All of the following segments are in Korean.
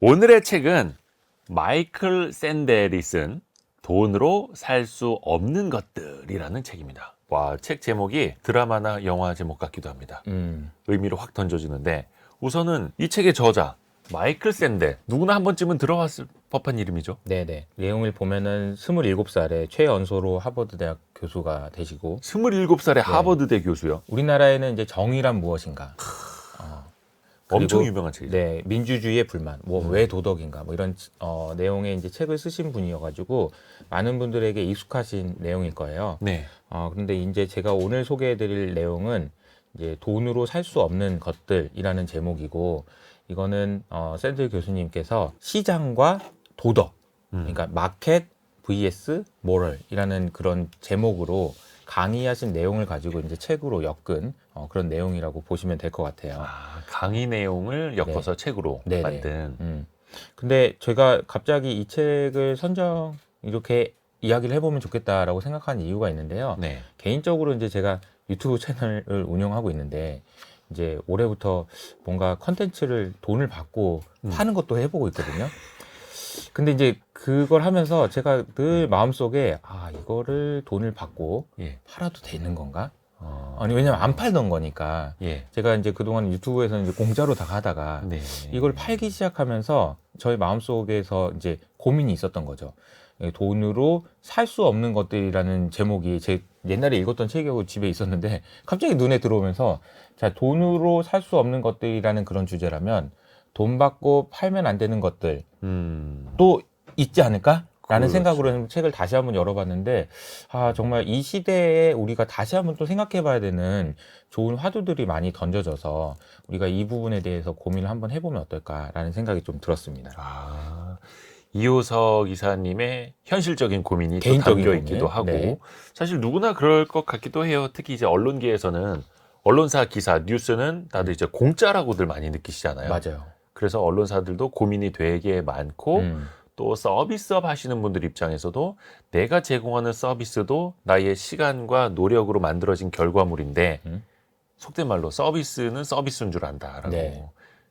오늘의 책은 마이클 샌델이 쓴 돈으로 살 수 없는 것들이라는 책입니다. 와, 책 제목이 드라마나 영화 제목 같기도 합니다. 의미를 확 던져주는데, 우선은 이 책의 저자 마이클 샌델, 누구나 한 번쯤은 들어봤을 법한 이름이죠. 네네. 내용을 보면은 27살에 최연소로 하버드대학 교수가 되시고 27살의 하버드대 교수요. 우리나라에는 이제 정의란 무엇인가. 그리고, 엄청 유명한 책이죠. 네, 민주주의의 불만, 왜 도덕인가, 이런 내용의 이제 책을 쓰신 분이어가지고 많은 분들에게 익숙하신 내용일 거예요. 네. 그런데 이제 제가 오늘 소개해드릴 내용은 이제 돈으로 살 수 없는 것들이라는 제목이고, 이거는 샌들 교수님께서 시장과 도덕, 그러니까 마켓 vs 모럴이라는 그런 제목으로 강의하신 내용을 가지고 이제 책으로 엮은 그런 내용이라고 보시면 될 것 같아요. 강의 내용을 엮어서 책으로 네네. 만든. 근데 제가 갑자기 이 책을 이렇게 이야기를 해보면 좋겠다라고 생각한 이유가 있는데요. 네. 개인적으로 이제 제가 유튜브 채널을 운영하고 있는데 이제 올해부터 뭔가 컨텐츠를 돈을 받고 파는 것도 해보고 있거든요. 근데 이제 그걸 하면서 제가 늘 마음속에 이거를 돈을 받고 예. 팔아도 되는 건가? 아니, 왜냐면 안 팔던 거니까. 예. 제가 이제 그동안 유튜브에서 이제 공짜로 다 하다가 네. 이걸 팔기 시작하면서 저희 마음속에서 이제 고민이 있었던 거죠. 돈으로 살 수 없는 것들이라는 제목이 제 옛날에 읽었던 책이고 집에 있었는데 갑자기 눈에 들어오면서, 자, 돈으로 살 수 없는 것들이라는 그런 주제라면 돈 받고 팔면 안 되는 것들 또 있지 않을까? 라는 그렇죠. 생각으로 책을 다시 한번 열어봤는데, 정말 이 시대에 우리가 다시 한번 또 생각해 봐야 되는 좋은 화두들이 많이 던져져서 우리가 이 부분에 대해서 고민을 한번 해보면 어떨까라는 생각이 좀 들었습니다. 이호석 이사님의 현실적인 고민이 또 개인적인 담겨 고민. 있기도 하고, 네. 사실 누구나 그럴 것 같기도 해요. 특히 이제 언론계에서는 언론사 기사, 뉴스는 다들 이제 공짜라고들 많이 느끼시잖아요. 맞아요. 그래서 언론사들도 고민이 되게 많고, 또 서비스업 하시는 분들 입장에서도 내가 제공하는 서비스도 나의 시간과 노력으로 만들어진 결과물인데, 속된 말로 서비스는 서비스인 줄 안다라고. 네.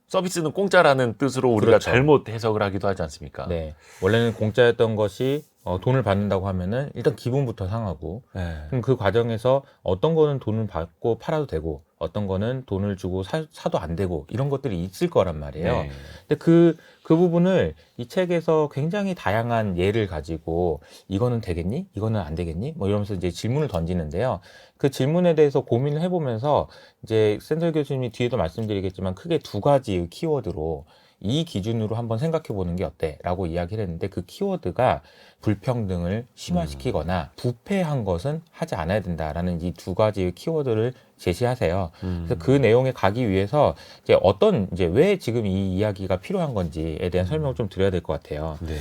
서비스는 공짜라는 뜻으로 우리가 그렇죠. 잘못 해석을 하기도 하지 않습니까? 네. 원래는 공짜였던 것이 돈을 받는다고 하면은 일단 기분부터 상하고, 네. 그럼 그 과정에서 어떤 거는 돈을 받고 팔아도 되고 어떤 거는 돈을 주고 사도 안 되고 이런 것들이 있을 거란 말이에요. 네. 근데 그 부분을 이 책에서 굉장히 다양한 예를 가지고 이거는 되겠니? 이거는 안 되겠니? 이러면서 이제 질문을 던지는데요. 그 질문에 대해서 고민을 해보면서 이제 샌들 교수님이 뒤에도 말씀드리겠지만 크게 두 가지의 키워드로 이 기준으로 한번 생각해 보는 게 어때? 라고 이야기를 했는데, 그 키워드가 불평등을 심화시키거나 부패한 것은 하지 않아야 된다라는 이 두 가지의 키워드를 제시하세요. 그래서 그 내용에 가기 위해서 이제 왜 지금 이 이야기가 필요한 건지에 대한 설명을 좀 드려야 될 것 같아요. 네.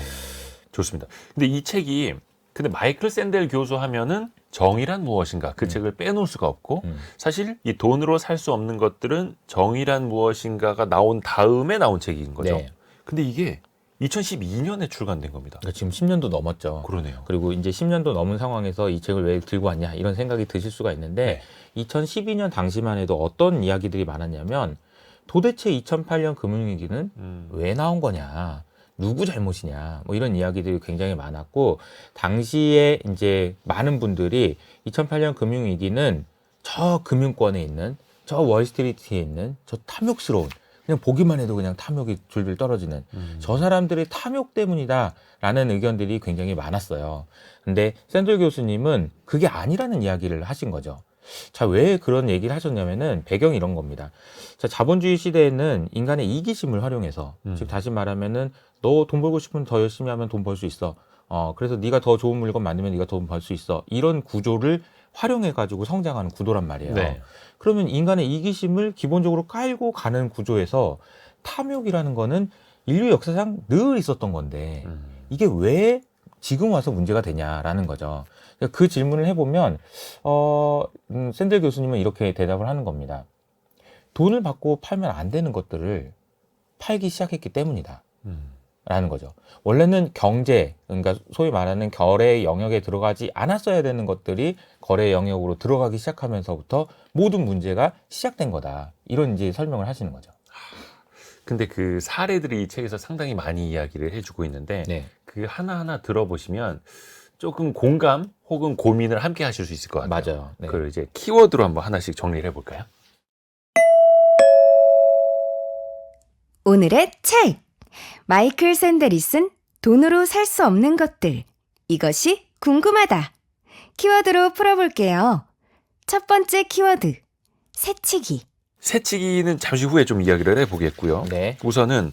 좋습니다. 근데 이 책이, 근데 마이클 샌델 교수 하면은 정의란 무엇인가, 그 책을 빼놓을 수가 없고, 사실 이 돈으로 살 수 없는 것들은 정의란 무엇인가가 나온 다음에 나온 책인 거죠. 네. 근데 이게 2012년에 출간된 겁니다. 그러니까 지금 10년도 넘었죠. 그러네요. 그리고 이제 10년도 넘은 상황에서 이 책을 왜 들고 왔냐 이런 생각이 드실 수가 있는데, 2012년 당시만 해도 어떤 이야기들이 많았냐면, 도대체 2008년 금융위기는 왜 나온 거냐, 누구 잘못이냐, 이런 이야기들이 굉장히 많았고, 당시에 이제 많은 분들이 2008년 금융위기는 저 금융권에 있는, 저 월스트리트에 있는 저 탐욕스러운, 그냥 보기만 해도 그냥 탐욕이 줄줄 떨어지는 저 사람들의 탐욕 때문이다라는 의견들이 굉장히 많았어요. 근데 샌들 교수님은 그게 아니라는 이야기를 하신 거죠. 자, 왜 그런 얘기를 하셨냐면은 배경이 이런 겁니다. 자, 자본주의 시대에는 인간의 이기심을 활용해서, 즉 다시 말하면은 너 돈 벌고 싶으면 더 열심히 하면 돈 벌 수 있어. 그래서 네가 더 좋은 물건 만들면 네가 돈 벌 수 있어. 이런 구조를 활용해 가지고 성장하는 구도란 말이에요. 네. 그러면 인간의 이기심을 기본적으로 깔고 가는 구조에서 탐욕이라는 거는 인류 역사상 늘 있었던 건데 이게 왜 지금 와서 문제가 되냐라는 거죠. 그 질문을 해보면 샌들 교수님은 이렇게 대답을 하는 겁니다. 돈을 받고 팔면 안 되는 것들을 팔기 시작했기 때문이다 라는 거죠. 원래는 경제, 그러니까 소위 말하는 거래 영역에 들어가지 않았어야 되는 것들이 거래 영역으로 들어가기 시작하면서부터 모든 문제가 시작된 거다, 이런 이제 설명을 하시는 거죠. 근데 그 사례들이 이 책에서 상당히 많이 이야기를 해주고 있는데 네. 그 하나하나 들어보시면 조금 공감 혹은 고민을 함께 하실 수 있을 것 같아요. 맞아요. 네. 그걸 이제 키워드로 한번 하나씩 정리를 해볼까요? 오늘의 책! 마이클 샌데리슨 돈으로 살 수 없는 것들. 이것이 궁금하다. 키워드로 풀어볼게요. 첫 번째 키워드. 새치기. 새치기는 잠시 후에 좀 이야기를 해보겠고요. 네. 우선은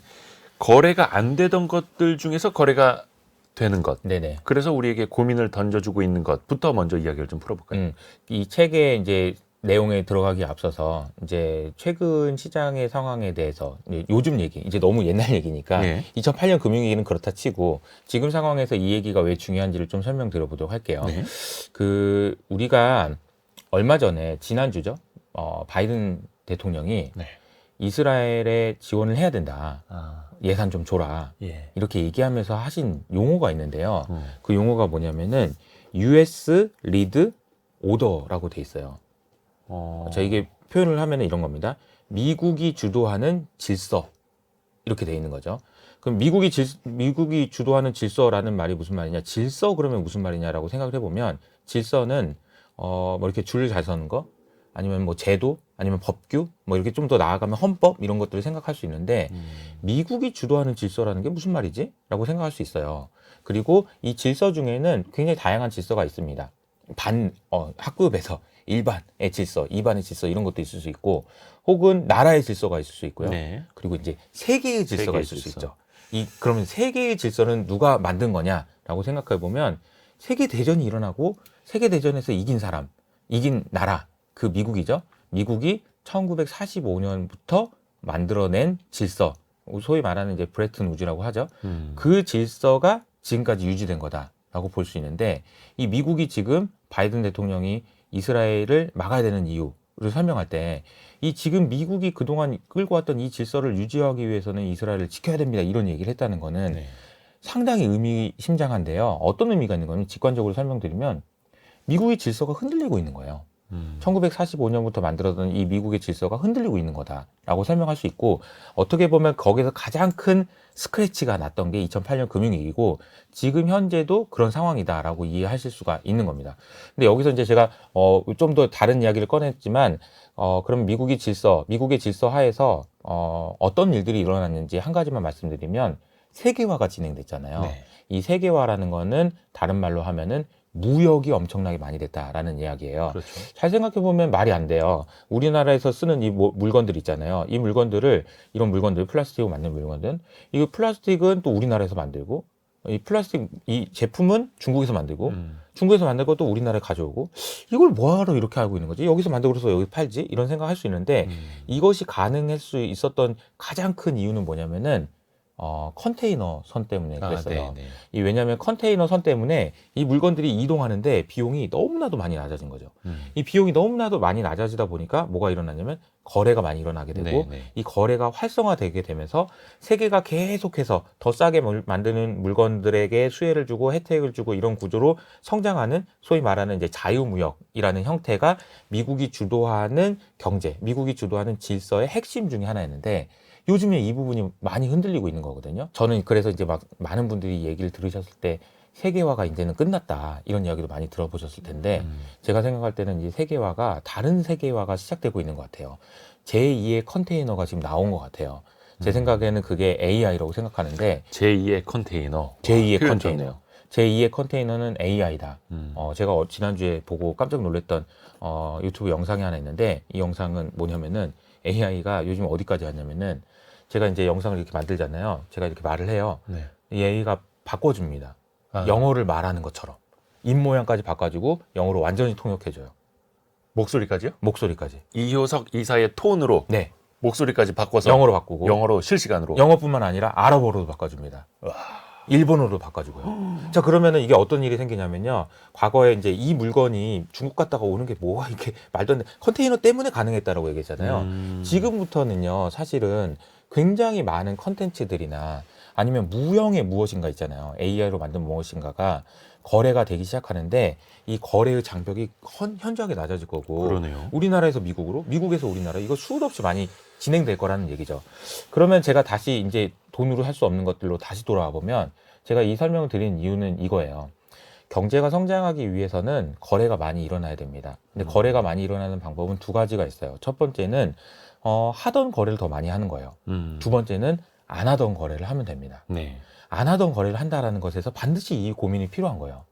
거래가 안 되던 것들 중에서 거래가 되는 것. 네네. 그래서 우리에게 고민을 던져주고 있는 것부터 먼저 이야기를 좀 풀어볼까요? 이 책의 이제 내용에 들어가기 앞서서 이제 최근 시장의 상황에 대해서 요즘 얘기, 이제 너무 옛날 얘기니까 네. 2008년 금융위기는 그렇다 치고 지금 상황에서 이 얘기가 왜 중요한지를 좀 설명드려보도록 할게요. 네. 그 우리가 얼마 전에 지난주죠. 바이든 대통령이 네. 이스라엘에 지원을 해야 된다. 아, 예산 좀 줘라. 예. 이렇게 얘기하면서 하신 용어가 있는데요. 음. 그 용어가 뭐냐면은 US 리드 오더라고 돼 있어요. 자, 이게 표현을 하면 이런 겁니다. 미국이 주도하는 질서. 이렇게 돼 있는 거죠. 그럼 미국이 주도하는 질서라는 말이 무슨 말이냐? 질서 그러면 무슨 말이냐라고 생각을 해보면 질서는 뭐 이렇게 줄 잘 서는 거, 아니면 뭐 제도, 아니면 법규, 뭐 이렇게 좀 더 나아가면 헌법 이런 것들을 생각할 수 있는데 미국이 주도하는 질서라는 게 무슨 말이지? 라고 생각할 수 있어요. 그리고 이 질서 중에는 굉장히 다양한 질서가 있습니다. 학급에서 일반의 질서, 이반의 질서 이런 것도 있을 수 있고, 혹은 나라의 질서가 있을 수 있고요. 네. 그리고 이제 세계의 질서가 세계의 있을 수 질서. 있죠. 그러면 세계의 질서는 누가 만든 거냐라고 생각해 보면 세계 대전이 일어나고 세계 대전에서 이긴 사람, 이긴 나라, 그 미국이죠. 미국이 1945년부터 만들어낸 질서, 소위 말하는 이제 브레튼 우즈라고 하죠. 그 질서가 지금까지 유지된 거다라고 볼 수 있는데, 이 미국이 지금 바이든 대통령이 이스라엘을 막아야 되는 이유를 설명할 때, 이 지금 미국이 그동안 끌고 왔던 이 질서를 유지하기 위해서는 이스라엘을 지켜야 됩니다. 이런 얘기를 했다는 거는 네. 상당히 의미심장한데요. 어떤 의미가 있는 거냐면, 직관적으로 설명드리면 미국의 질서가 흔들리고 있는 거예요. 1945년부터 만들어둔 이 미국의 질서가 흔들리고 있는 거다라고 설명할 수 있고, 어떻게 보면 거기서 가장 큰 스크래치가 났던 게 2008년 금융위기고 지금 현재도 그런 상황이다라고 이해하실 수가 있는 겁니다. 근데 여기서 이제 제가 좀 더 다른 이야기를 꺼냈지만, 그럼 미국의 질서 하에서 어떤 일들이 일어났는지 한 가지만 말씀드리면, 세계화가 진행됐잖아요. 네. 이 세계화라는 거는 다른 말로 하면은 무역이 엄청나게 많이 됐다라는 이야기예요. 그렇죠. 잘 생각해보면 말이 안 돼요. 우리나라에서 쓰는 이 물건들 있잖아요. 이 물건들을, 이런 물건들, 플라스틱으로 만든 물건들, 이 플라스틱은 또 우리나라에서 만들고, 이 제품은 중국에서 만들고, 중국에서 만든 것도 우리나라에 가져오고, 이걸 뭐하러 이렇게 알고 있는 거지? 여기서 만들고 그래서 여기 팔지? 이런 생각할 수 있는데, 이것이 가능할 수 있었던 가장 큰 이유는 뭐냐면은, 컨테이너 선 때문에 그랬어요. 네. 왜냐하면 컨테이너 선 때문에 이 물건들이 이동하는데 비용이 너무나도 많이 낮아진 거죠. 이 비용이 너무나도 많이 낮아지다 보니까 뭐가 일어나냐면 거래가 많이 일어나게 되고, 네. 이 거래가 활성화되게 되면서 세계가 계속해서 더 싸게 만드는 물건들에게 수혜를 주고 혜택을 주고 이런 구조로 성장하는, 소위 말하는 이제 자유무역이라는 형태가 미국이 주도하는 경제, 미국이 주도하는 질서의 핵심 중에 하나였는데, 요즘에 이 부분이 많이 흔들리고 있는 거거든요. 저는 그래서 이제 막 많은 분들이 얘기를 들으셨을 때 세계화가 이제는 끝났다, 이런 이야기도 많이 들어보셨을 텐데, 제가 생각할 때는 이 세계화가, 다른 세계화가 시작되고 있는 것 같아요. 제2의 컨테이너가 지금 나온 것 같아요. 제 생각에는 그게 AI라고 생각하는데, 제2의 컨테이너. 제2의 표현 컨테이너. 좋네요. 제2의 컨테이너는 AI다. 제가 지난주에 보고 깜짝 놀랐던 유튜브 영상이 하나 있는데, 이 영상은 뭐냐면은 AI가 요즘 어디까지 왔냐면은, 제가 이제 영상을 이렇게 만들잖아요. 제가 이렇게 말을 해요. 네. 이 AI가 바꿔줍니다. 아, 영어를 말하는 것처럼. 입 모양까지 바꿔주고 영어로 완전히 통역해줘요. 목소리까지요? 목소리까지. 이효석 이사의 톤으로 네. 목소리까지 바꿔서 영어로 바꾸고, 영어로 실시간으로. 영어뿐만 아니라 아랍어로도 바꿔줍니다. 일본어로 바꿔주고요. 자, 그러면은 이게 어떤 일이 생기냐면요. 과거에 이제 이 물건이 중국 갔다가 오는 게 뭐가 이렇게 말도 안 돼. 컨테이너 때문에 가능했다라고 얘기했잖아요. 지금부터는요, 사실은 굉장히 많은 컨텐츠들이나 아니면 무형의 무엇인가 있잖아요. AI로 만든 무엇인가가 거래가 되기 시작하는데 이 거래의 장벽이 현저하게 낮아질 거고 그러네요. 우리나라에서 미국으로, 미국에서 우리나라 이거 수도 없이 많이 진행될 거라는 얘기죠. 그러면 제가 다시 이제 돈으로 할 수 없는 것들로 다시 돌아와 보면 제가 이 설명을 드린 이유는 이거예요. 경제가 성장하기 위해서는 거래가 많이 일어나야 됩니다. 근데 거래가 많이 일어나는 방법은 두 가지가 있어요. 첫 번째는 하던 거래를 더 많이 하는 거예요. 두 번째는 안 하던 거래를 하면 됩니다. 네. 안 하던 거래를 한다라는 것에서 반드시 이 고민이 필요한 거예요.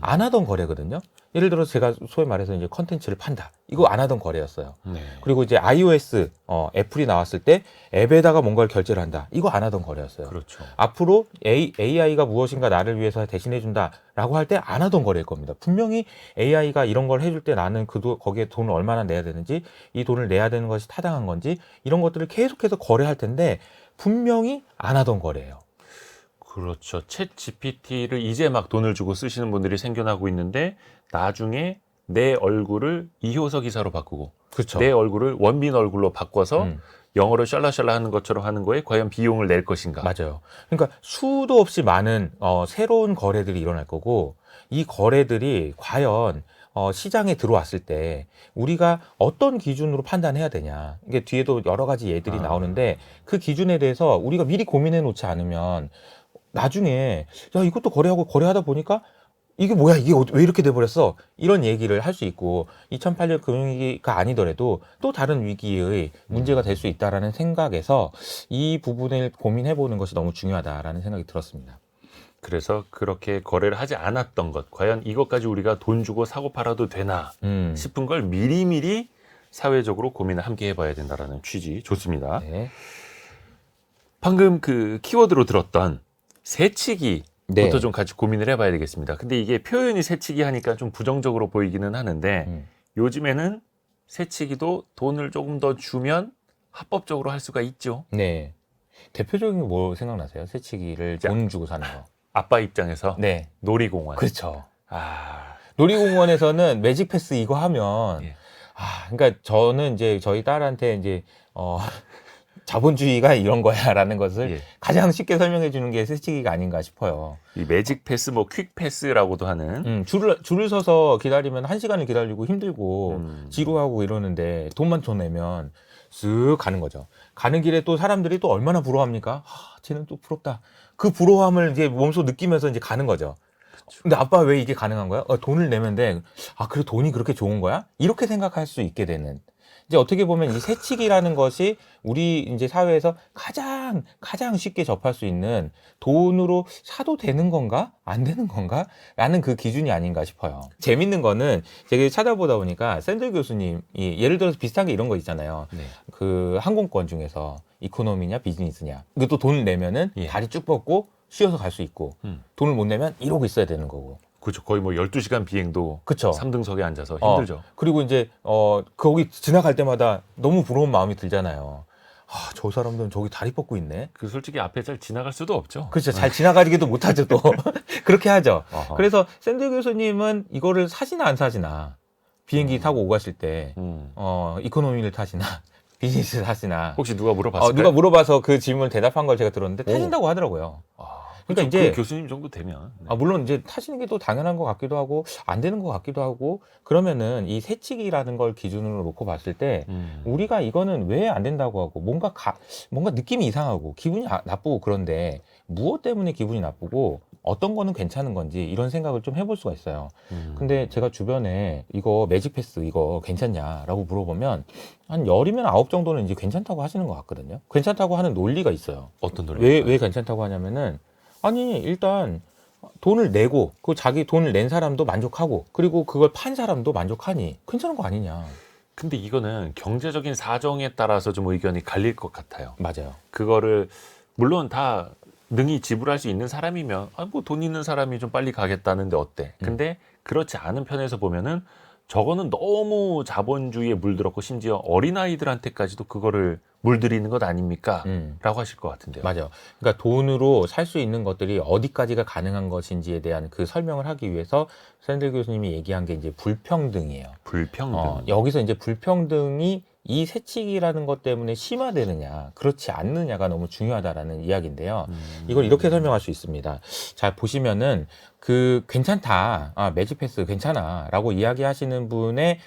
안 하던 거래거든요. 예를 들어서 제가 소위 말해서 이제 컨텐츠를 판다. 이거 안 하던 거래였어요. 네. 그리고 이제 iOS 애플이 나왔을 때 앱에다가 뭔가를 결제를 한다. 이거 안 하던 거래였어요. 그렇죠. 앞으로 AI가 무엇인가 나를 위해서 대신해 준다라고 할 때 안 하던 거래일 겁니다. 분명히 AI가 이런 걸 해줄 때 나는 거기에 돈을 얼마나 내야 되는지, 이 돈을 내야 되는 것이 타당한 건지 이런 것들을 계속해서 거래할 텐데 분명히 안 하던 거래예요. 그렇죠. 챗 GPT를 이제 막 돈을 주고 쓰시는 분들이 생겨나고 있는데 나중에 내 얼굴을 이효서 기사로 바꾸고 그렇죠. 내 얼굴을 원빈 얼굴로 바꿔서 영어로 샬라샬라 하는 것처럼 하는 거에 과연 비용을 낼 것인가? 맞아요. 그러니까 수도 없이 많은 새로운 거래들이 일어날 거고 이 거래들이 과연 시장에 들어왔을 때 우리가 어떤 기준으로 판단해야 되냐. 이게 뒤에도 여러 가지 예들이 나오는데 그 기준에 대해서 우리가 미리 고민해 놓지 않으면 나중에 야 이것도 거래하다 보니까 이게 뭐야 이게 왜 이렇게 돼버렸어 이런 얘기를 할 수 있고 2008년 금융위기가 아니더라도 또 다른 위기의 문제가 될 수 있다라는 생각에서 이 부분을 고민해보는 것이 너무 중요하다라는 생각이 들었습니다. 그래서 그렇게 거래를 하지 않았던 것, 과연 이것까지 우리가 돈 주고 사고 팔아도 되나 싶은 걸 미리미리 사회적으로 고민을 함께 해봐야 된다라는 취지 좋습니다. 네. 방금 그 키워드로 들었던 새치기부터 네. 좀 같이 고민을 해봐야 되겠습니다. 근데 이게 표현이 새치기 하니까 좀 부정적으로 보이기는 하는데 요즘에는 새치기도 돈을 조금 더 주면 합법적으로 할 수가 있죠. 네. 대표적인 게 뭐 생각나세요? 새치기를 돈 주고 사는 거. 아빠 입장에서 네. 놀이공원. 그렇죠. 아, 놀이공원에서는 매직 패스 이거 하면 예. 그러니까 저는 이제 저희 딸한테 이제 자본주의가 이런 거야라는 것을 예. 가장 쉽게 설명해 주는 게 새치기가 아닌가 싶어요. 이 매직 패스, 뭐 퀵 패스라고도 하는. 줄을 서서 기다리면 1시간을 기다리고 힘들고 지루하고 이러는데 돈만 더 내면 쓱 가는 거죠. 가는 길에 또 사람들이 또 얼마나 부러워합니까? 쟤는 또 부럽다. 그 부러워함을 이제 몸소 느끼면서 이제 가는 거죠. 근데 아빠 왜 이게 가능한 거야? 돈을 내면 돼. 그래 돈이 그렇게 좋은 거야? 이렇게 생각할 수 있게 되는. 이제 어떻게 보면 이 새치기라는 것이 우리 이제 사회에서 가장 쉽게 접할 수 있는 돈으로 사도 되는 건가? 안 되는 건가? 라는 그 기준이 아닌가 싶어요. 재밌는 거는 제가 찾아보다 보니까 샌들 교수님이 예를 들어서 비슷한 게 이런 거 있잖아요. 네. 그 항공권 중에서 이코노미냐 비즈니스냐. 이것도 돈을 내면은 예. 다리 쭉 뻗고 쉬어서 갈 수 있고 돈을 못 내면 이러고 있어야 되는 거고. 그렇죠. 거의 뭐 12시간 비행도 그쵸. 3등석에 앉아서 힘들죠. 그리고 이제 거기 지나갈 때마다 너무 부러운 마음이 들잖아요. 저 사람들은 저기 다리 뻗고 있네. 그 솔직히 앞에 잘 지나갈 수도 없죠. 그렇죠. 잘 지나가기도 못하죠 또. 그렇게 하죠. 어허. 그래서 샌들 교수님은 이거를 사시나 안 사시나 비행기 타고 오가실 때 이코노미를 타시나 비즈니스 타시나 혹시 누가 물어봤을까요? 누가 물어봐서 그 질문을 대답한 걸 제가 들었는데 타신다고 하더라고요. 그러니까 이제 그 교수님 정도 되면. 네. 물론 이제 타시는 게 또 당연한 것 같기도 하고 안 되는 것 같기도 하고 그러면은 이 새치기라는 걸 기준으로 놓고 봤을 때 우리가 이거는 왜 안 된다고 하고 뭔가 느낌이 이상하고 기분이 나쁘고 그런데 무엇 때문에 기분이 나쁘고 어떤 거는 괜찮은 건지 이런 생각을 좀 해볼 수가 있어요. 근데 제가 주변에 이거 매직 패스 이거 괜찮냐라고 물어보면 한 10이면 9 정도는 이제 괜찮다고 하시는 것 같거든요. 괜찮다고 하는 논리가 있어요. 어떤 논리? 왜 괜찮다고 하냐면은 아니 일단 돈을 내고 그 자기 돈을 낸 사람도 만족하고 그리고 그걸 판 사람도 만족하니 괜찮은 거 아니냐. 근데 이거는 경제적인 사정에 따라서 좀 의견이 갈릴 것 같아요. 맞아요. 그거를 물론 다 능히 지불할 수 있는 사람이면 뭐 돈 있는 사람이 좀 빨리 가겠다는데 어때? 근데 그렇지 않은 편에서 보면은 저거는 너무 자본주의에 물들었고 심지어 어린아이들한테까지도 그거를 물들이는 것 아닙니까? 라고 하실 것 같은데요. 맞아요. 그러니까 돈으로 살 수 있는 것들이 어디까지가 가능한 것인지에 대한 그 설명을 하기 위해서 샌들 교수님이 얘기한 게 이제 불평등이에요. 불평등. 여기서 이제 불평등이 이 세칙이라는 것 때문에 심화되느냐, 그렇지 않느냐가 너무 중요하다라는 이야기인데요. 이걸 이렇게 설명할 수 있습니다. 자, 보시면은 괜찮다, 매직 패스 괜찮아라고 이야기하시는 분의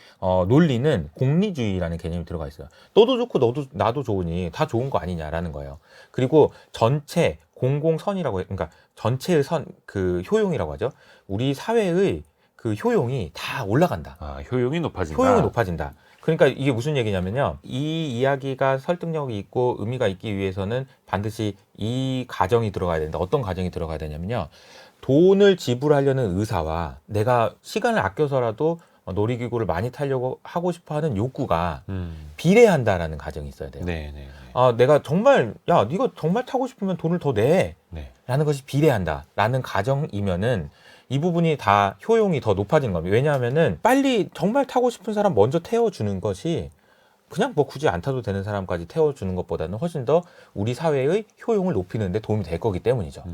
논리는 공리주의라는 개념이 들어가 있어요. 너도 좋고 나도 좋으니 다 좋은 거 아니냐라는 거예요. 그리고 전체 공공선이라고 그러니까 전체의 효용이라고 하죠. 우리 사회의 그 효용이 다 올라간다. 효용이 높아진다. 효용이 높아진다. 그러니까 이게 무슨 얘기냐면요. 이 이야기가 설득력이 있고 의미가 있기 위해서는 반드시 이 가정이 들어가야 된다. 어떤 가정이 들어가야 되냐면요. 돈을 지불하려는 의사와 내가 시간을 아껴서라도 놀이기구를 많이 타려고 하고 싶어하는 욕구가 비례한다라는 가정이 있어야 돼요. 네네. 내가 정말 네가 정말 타고 싶으면 돈을 더 내. 네. 라는 것이 비례한다라는 가정이면은 이 부분이 다 효용이 더 높아지는 겁니다. 왜냐하면은 빨리 정말 타고 싶은 사람 먼저 태워주는 것이 그냥 뭐 굳이 안 타도 되는 사람까지 태워주는 것보다는 훨씬 더 우리 사회의 효용을 높이는 데 도움이 될 거기 때문이죠.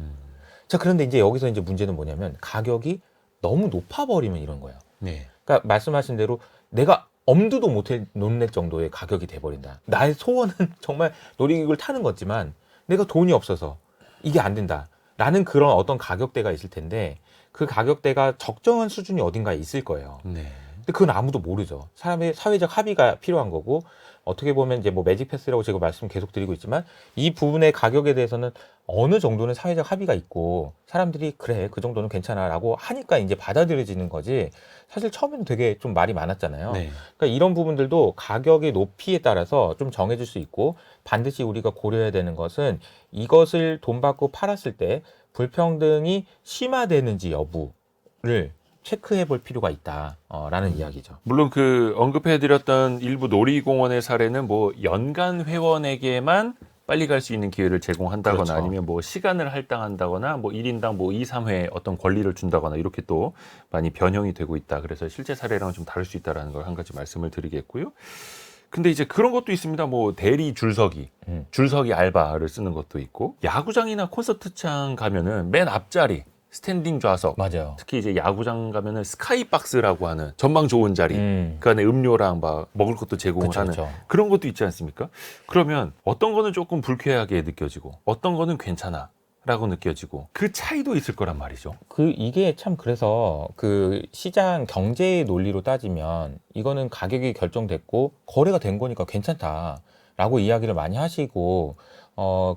자, 그런데 이제 여기서 이제 문제는 뭐냐면 가격이 너무 높아버리면 이런 거예요. 네. 그러니까 말씀하신 대로 내가 엄두도 못 낼 정도의 가격이 돼버린다. 나의 소원은 정말 놀이기구를 타는 거지만 내가 돈이 없어서 이게 안 된다. 라는 그런 어떤 가격대가 있을 텐데 그 가격대가 적정한 수준이 어딘가에 있을 거예요. 네. 근데 그건 아무도 모르죠. 사람의 사회적 합의가 필요한 거고 어떻게 보면 이제 뭐 매직 패스라고 제가 말씀 계속 드리고 있지만 이 부분의 가격에 대해서는 어느 정도는 사회적 합의가 있고 사람들이 그래 그 정도는 괜찮아라고 하니까 이제 받아들여지는 거지. 사실 처음에는 되게 좀 말이 많았잖아요. 네. 그러니까 이런 부분들도 가격의 높이에 따라서 좀 정해질 수 있고 반드시 우리가 고려해야 되는 것은 이것을 돈 받고 팔았을 때 불평등이 심화되는지 여부를 체크해 볼 필요가 있다라는 이야기죠. 물론 언급해드렸던 일부 놀이공원의 사례는 뭐 연간 회원에게만 빨리 갈 수 있는 기회를 제공한다거나 그렇죠. 아니면 뭐 시간을 할당한다거나 뭐 1인당 뭐 2, 3회 어떤 권리를 준다거나 이렇게 또 많이 변형이 되고 있다. 그래서 실제 사례랑은 좀 다를 수 있다는 걸 한 가지 말씀을 드리겠고요. 근데 이제 그런 것도 있습니다. 뭐 대리 줄서기 알바를 쓰는 것도 있고 야구장이나 콘서트장 가면은 맨 앞자리 스탠딩 좌석. 맞아요. 특히 이제 야구장 가면은 스카이박스라고 하는 전망 좋은 자리. 그 안에 음료랑 막 먹을 것도 제공을 그쵸, 하는 그쵸. 그런 것도 있지 않습니까? 그러면 어떤 거는 조금 불쾌하게 느껴지고 어떤 거는 괜찮아. 라고 느껴지고 그 차이도 있을 거란 말이죠. 이게 참 그래서 시장 경제의 논리로 따지면 이거는 가격이 결정됐고 거래가 된 거니까 괜찮다라고 이야기를 많이 하시고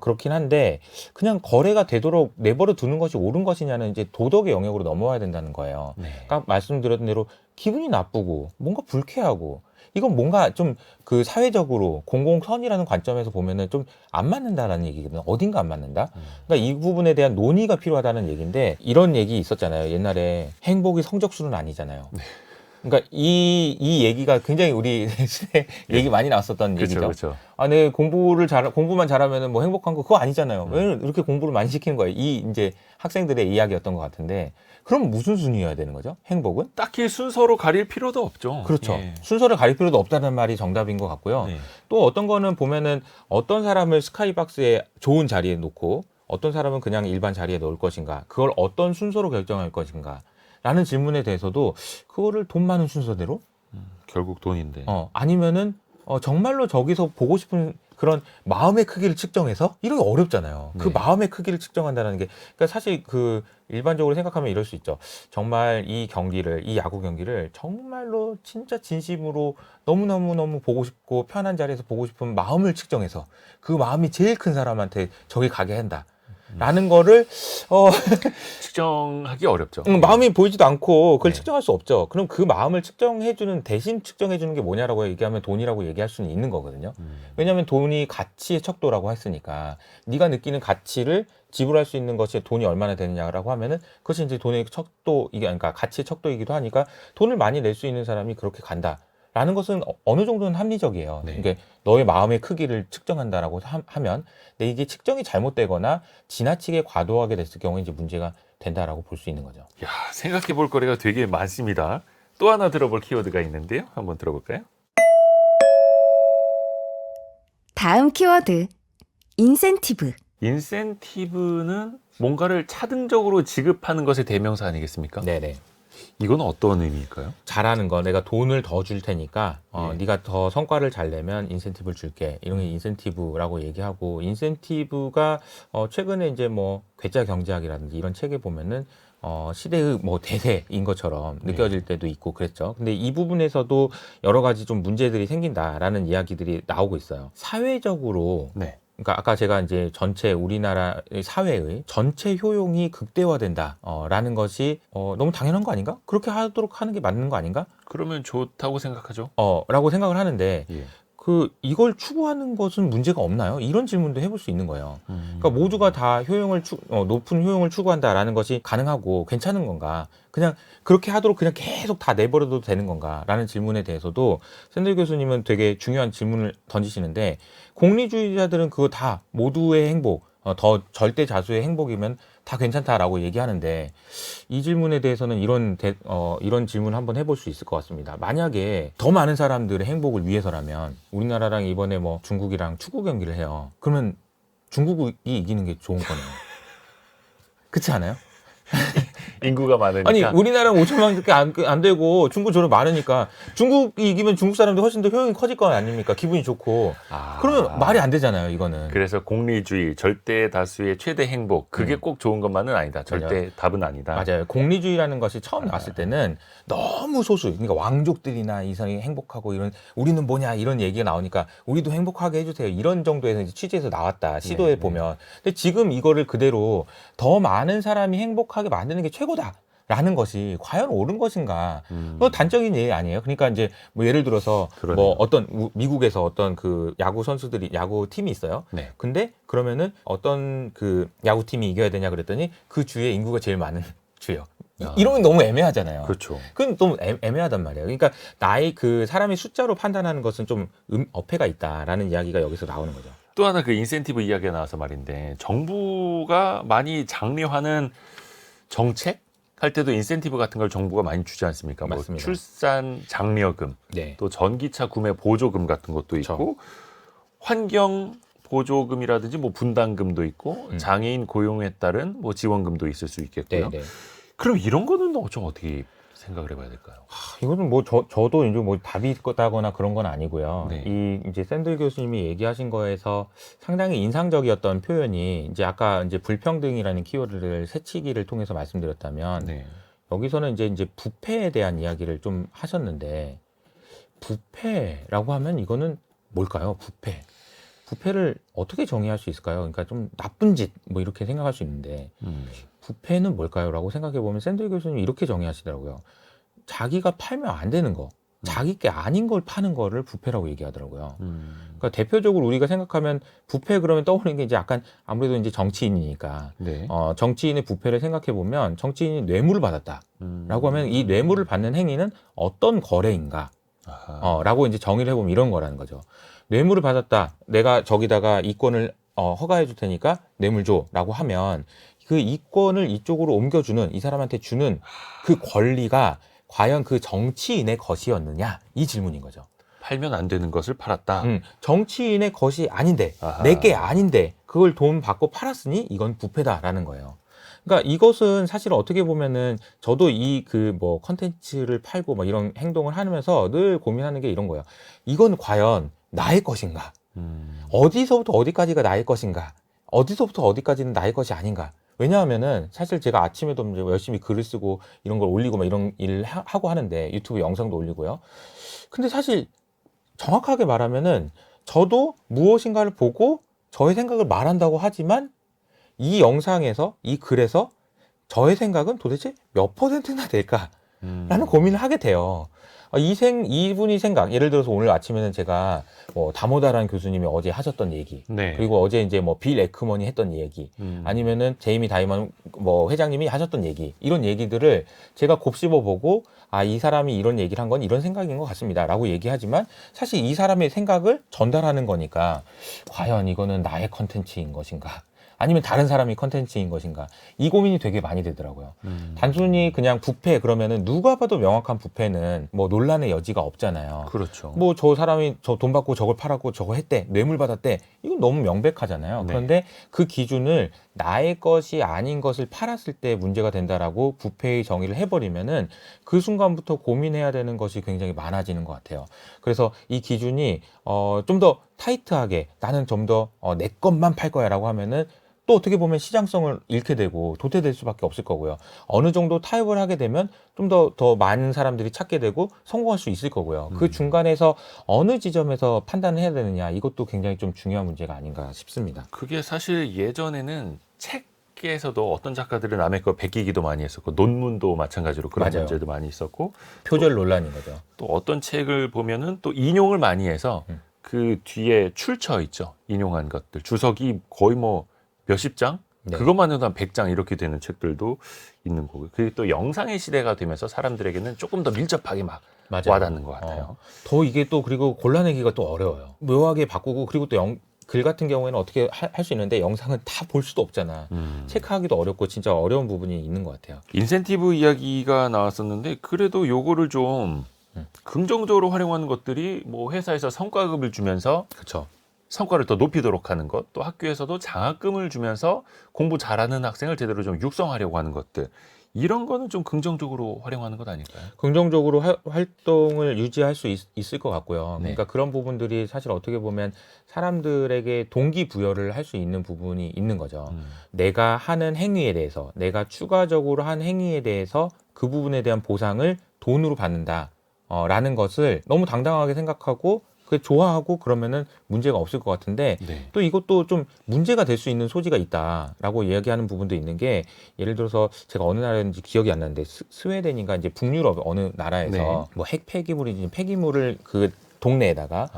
그렇긴 한데 그냥 거래가 되도록 내버려 두는 것이 옳은 것이냐는 이제 도덕의 영역으로 넘어와야 된다는 거예요. 네. 그러니까 말씀드렸던 대로 기분이 나쁘고 뭔가 불쾌하고 이건 뭔가 좀 사회적으로 공공선이라는 관점에서 보면은 좀 안 맞는다라는 얘기거든요. 어딘가 안 맞는다. 그러니까 이 부분에 대한 논의가 필요하다는 얘기인데 이런 얘기 있었잖아요. 옛날에 행복이 성적순은 아니잖아요. 네. 그러니까 이 얘기가 굉장히 우리 시대에 얘기 많이 나왔었던 얘기죠. 그렇죠. 네, 공부만 잘하면은 뭐 행복한 거 그거 아니잖아요. 왜 이렇게 공부를 많이 시키는 거예요? 이제 학생들의 이야기였던 것 같은데 그럼 무슨 순위여야 되는 거죠? 행복은? 딱히 순서로 가릴 필요도 없죠. 그렇죠. 예. 순서를 가릴 필요도 없다는 말이 정답인 것 같고요. 네. 또 어떤 거는 보면은 어떤 사람을 스카이박스에 좋은 자리에 놓고 어떤 사람은 그냥 일반 자리에 넣을 것인가, 그걸 어떤 순서로 결정할 것인가 라는 질문에 대해서도 그거를 돈 많은 순서대로 결국 돈인데. 아니면은 정말로 저기서 보고 싶은 그런 마음의 크기를 측정해서 이런 게 어렵잖아요. 그 네. 마음의 크기를 측정한다는 게 그러니까 사실 일반적으로 생각하면 이럴 수 있죠. 정말 이 야구 경기를 정말로 진짜 진심으로 너무너무 보고 싶고 편한 자리에서 보고 싶은 마음을 측정해서 그 마음이 제일 큰 사람한테 저기 가게 한다. 라는 거를 측정하기 어렵죠. 마음이 보이지도 않고 그걸 네. 측정할 수 없죠. 그럼 그 마음을 대신 측정해주는 게 뭐냐라고 얘기하면 돈이라고 얘기할 수는 있는 거거든요. 왜냐하면 돈이 가치의 척도라고 했으니까 네가 느끼는 가치를 지불할 수 있는 것이 돈이 얼마나 되느냐라고 하면은 그것이 이제 돈의 척도 그러니까 가치의 척도이기도 하니까 돈을 많이 낼 수 있는 사람이 그렇게 간다. 라는 것은 어느 정도는 합리적이에요. 네. 그러니까 너의 마음의 크기를 측정한다라고 하면, 근데 이게 측정이 잘못되거나 지나치게 과도하게 됐을 경우에 이제 문제가 된다라고 볼 수 있는 거죠. 야, 생각해 볼 거리가 되게 많습니다. 또 하나 들어볼 키워드가 있는데요. 한번 들어볼까요? 다음 키워드. 인센티브. 인센티브는 뭔가를 차등적으로 지급하는 것의 대명사 아니겠습니까? 네네. 이건 어떤 의미일까요? 잘하는 거 내가 돈을 더 줄 테니까 예. 네가 더 성과를 잘 내면 인센티브를 줄게. 이런 게 인센티브라고 얘기하고 인센티브가 최근에 이제 뭐 괴짜 경제학이라든지 이런 책에 보면은 시대의 뭐 대세인 것처럼 느껴질 때도 있고 그랬죠. 근데 이 부분에서도 여러 가지 좀 문제들이 생긴다라는 이야기들이 나오고 있어요. 사회적으로 네. 그러니까 아까 제가 이제 전체 우리나라의 사회의 전체 효용이 극대화된다 라는 것이 너무 당연한 거 아닌가? 그렇게 하도록 하는 게 맞는 거 아닌가? 그러면 좋다고 생각하죠. 라고 생각을 하는데 예. 이걸 추구하는 것은 문제가 없나요? 이런 질문도 해볼 수 있는 거예요. 그러니까 모두가 다 높은 효용을 추구한다라는 것이 가능하고 괜찮은 건가? 그냥 그렇게 하도록 그냥 계속 다 내버려둬도 되는 건가? 라는 질문에 대해서도 샌들 교수님은 되게 중요한 질문을 던지시는데 공리주의자들은 그거 다 모두의 행복, 더 절대 다수의 행복이면 다 괜찮다라고 얘기하는데 이 질문에 대해서는 이런 질문 한번 해볼 수 있을 것 같습니다. 만약에 더 많은 사람들의 행복을 위해서라면 우리나라랑 이번에 뭐 중국이랑 축구 경기를 해요. 그러면 중국이 이기는 게 좋은 거네요. 그렇지 않아요? 인구가 많으니까. 아니 우리나라는 5천만밖에 안 되고 중국 저런 많으니까 중국이 이기면 중국 사람들이 훨씬 더 효용이 커질 거 아닙니까? 기분이 좋고. 그러면 말이 안 되잖아요, 이거는. 그래서 공리주의, 절대 다수의 최대 행복, 그게 꼭 좋은 것만은 아니다. 절대 답은 아니다. 맞아요. 공리주의라는 것이 처음 나왔을 때는 너무 소수, 그러니까 왕족들이나 이성이 행복하고 이런 우리는 뭐냐 이런 얘기가 나오니까 우리도 행복하게 해주세요. 이런 정도에서 이제 취지에서 나왔다. 시도해 보면. 근데 지금 이거를 그대로 더 많은 사람이 행복하게 만드는 게 최고다라는 것이 과연 옳은 것인가? 그거 단적인 예의 아니에요. 그러니까 이제 뭐 예를 들어서 그러네요. 뭐 어떤 미국에서 어떤 그 야구 선수들이 야구 팀이 있어요. 네. 근데 그러면은 어떤 그 야구 팀이 이겨야 되냐 그랬더니 그 주에 인구가 제일 많은 주요. 이러면 너무 애매하잖아요. 그렇죠. 그건 너무 애매하단 말이에요. 그러니까 나의 그 사람이 숫자로 판단하는 것은 좀 어폐가 있다라는 이야기가 여기서 나오는 거죠. 또 하나 그 인센티브 이야기가 나와서 말인데 정부가 많이 장려하는 정책 할 때도 인센티브 같은 걸 정부가 많이 주지 않습니까? 뭐 맞습니다. 출산 장려금, 네. 또 전기차 구매 보조금 같은 것도 그쵸. 있고 환경 보조금이라든지 뭐 분담금도 있고 장애인 고용에 따른 뭐 지원금도 있을 수 있겠고요. 네. 그럼 이런 거는 좀 어떻게 생각을 해봐야 될까요? 이거는 뭐 저도 이제 뭐 답이 있다거나 그런 건 아니고요. 네. 이 이제 샌들 교수님이 얘기하신 거에서 상당히 인상적이었던 표현이 이제 아까 이제 불평등이라는 키워드를 새치기를 통해서 말씀드렸다면 네. 여기서는 이제 부패에 대한 이야기를 좀 하셨는데 부패라고 하면 이거는 뭘까요? 부패를 어떻게 정의할 수 있을까요? 그러니까 좀 나쁜 짓 뭐 이렇게 생각할 수 있는데 부패는 뭘까요? 라고 생각해 보면 샌들 교수님이 이렇게 정의하시더라고요. 자기가 팔면 안 되는 거, 자기 게 아닌 걸 파는 거를 부패라고 얘기하더라고요. 그러니까 대표적으로 우리가 생각하면 부패 그러면 떠오르는 게 이제 약간 아무래도 이제 정치인이니까 네. 정치인의 부패를 생각해 보면 정치인이 뇌물을 받았다라고 하면 이 뇌물을 받는 행위는 어떤 거래인가? 라고 이제 정의를 해보면 이런 거라는 거죠. 뇌물을 받았다. 내가 저기다가 이권을 허가해 줄 테니까 뇌물 줘라고 하면 그 이권을 이쪽으로 옮겨주는 이 사람한테 주는 그 권리가 과연 그 정치인의 것이었느냐 이 질문인 거죠. 팔면 안 되는 것을 팔았다. 정치인의 것이 아닌데 내게 아닌데 그걸 돈 받고 팔았으니 이건 부패다라는 거예요. 그러니까 이것은 사실 어떻게 보면은 저도 이 그 뭐 컨텐츠를 팔고 뭐 이런 행동을 하면서 늘 고민하는 게 이런 거예요. 이건 과연 나의 것인가? 어디서부터 어디까지가 나의 것인가? 어디서부터 어디까지는 나의 것이 아닌가? 왜냐하면은 사실 제가 아침에도 이제 열심히 글을 쓰고 이런 걸 올리고 막 이런 일을 하고 하는데 유튜브 영상도 올리고요. 근데 사실 정확하게 말하면은 저도 무엇인가를 보고 저의 생각을 말한다고 하지만 이 영상에서 이 글에서 저의 생각은 도대체 몇 %나 될까라는 고민을 하게 돼요. 이분이 생각, 예를 들어서 오늘 아침에는 제가 뭐 다모다라는 교수님이 어제 하셨던 얘기, 네. 그리고 어제 이제 뭐 빌 에크먼이 했던 얘기, 아니면은 제이미 다이먼 뭐 회장님이 하셨던 얘기, 이런 얘기들을 제가 곱씹어 보고 이 사람이 이런 얘기를 한 건 이런 생각인 것 같습니다라고 얘기하지만 사실 이 사람의 생각을 전달하는 거니까 과연 이거는 나의 컨텐츠인 것인가? 아니면 다른 사람이 컨텐츠인 것인가? 이 고민이 되게 많이 되더라고요. 단순히 그냥 부패 그러면은 누가 봐도 명확한 부패는 뭐 논란의 여지가 없잖아요. 그렇죠. 뭐 저 사람이 저 돈 받고 저걸 팔았고 저거 했대, 뇌물 받았대. 이건 너무 명백하잖아요. 네. 그런데 그 기준을 나의 것이 아닌 것을 팔았을 때 문제가 된다라고 부패의 정의를 해버리면은 그 순간부터 고민해야 되는 것이 굉장히 많아지는 것 같아요. 그래서 이 기준이 좀 더 타이트하게 나는 좀 더 내 것만 팔 거야라고 하면은 또 어떻게 보면 시장성을 잃게 되고 도태될 수밖에 없을 거고요. 어느 정도 타협을 하게 되면 좀 더 많은 사람들이 찾게 되고 성공할 수 있을 거고요. 그 중간에서 어느 지점에서 판단을 해야 되느냐 이것도 굉장히 좀 중요한 문제가 아닌가 싶습니다. 그게 사실 예전에는 책에서도 어떤 작가들은 남의 거 베끼기도 많이 했었고 논문도 마찬가지로 그런 맞아요. 문제도 많이 있었고 표절 논란인 거죠. 또 어떤 책을 보면은 또 인용을 많이 해서 그 뒤에 출처 있죠. 인용한 것들. 주석이 거의 뭐 몇십 장? 네. 그것만 해도 한 100장 이렇게 되는 책들도 있는 거고요. 그리고 또 영상의 시대가 되면서 사람들에게는 조금 더 밀접하게 막 맞아요. 와닿는 것 같아요. 더 이게 또 그리고 골라내기가 또 어려워요. 묘하게 바꾸고 그리고 또 글 같은 경우에는 어떻게 할 수 있는데 영상은 다 볼 수도 없잖아. 체크하기도 어렵고 진짜 어려운 부분이 있는 것 같아요. 인센티브 이야기가 나왔었는데 그래도 요거를 좀 긍정적으로 활용하는 것들이 뭐 회사에서 성과급을 주면서 그렇죠. 성과를 더 높이도록 하는 것, 또 학교에서도 장학금을 주면서 공부 잘하는 학생을 제대로 좀 육성하려고 하는 것들, 이런 거는 좀 긍정적으로 활용하는 것 아닐까요? 긍정적으로 활동을 유지할 수 있을 것 같고요. 네. 그러니까 그런 부분들이 사실 어떻게 보면 사람들에게 동기부여를 할 수 있는 부분이 있는 거죠. 내가 하는 행위에 대해서, 내가 추가적으로 한 행위에 대해서 그 부분에 대한 보상을 돈으로 받는다. 라는 것을 너무 당당하게 생각하고 그 좋아하고 그러면은 문제가 없을 것 같은데 네. 또 이것도 좀 문제가 될 수 있는 소지가 있다라고 이야기하는 부분도 있는 게 예를 들어서 제가 어느 나라인지 기억이 안 나는데 스웨덴인가 이제 북유럽 어느 나라에서 네. 뭐 핵 폐기물인지 폐기물을 그 동네에다가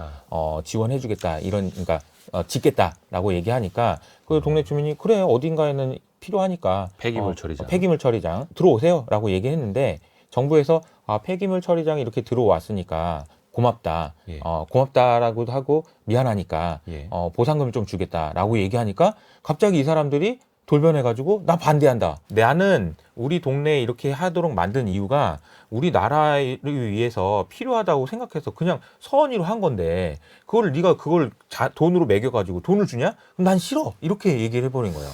지원해주겠다 이런 그러니까 짓겠다라고 얘기하니까 그 동네 주민이 그래 어딘가에는 필요하니까 폐기물 처리장. 폐기물 처리장 들어오세요라고 얘기했는데 정부에서 폐기물 처리장이 이렇게 들어왔으니까 고맙다. 예. 고맙다라고도 하고 미안하니까 예. 보상금을 좀 주겠다라고 얘기하니까 갑자기 이 사람들이 돌변해가지고 나 반대한다. 나는 우리 동네에 이렇게 하도록 만든 이유가 우리나라를 위해서 필요하다고 생각해서 그냥 선의로 한 건데 그걸 네가 그걸 돈으로 매겨가지고 돈을 주냐? 그럼 난 싫어. 이렇게 얘기를 해버린 거예요.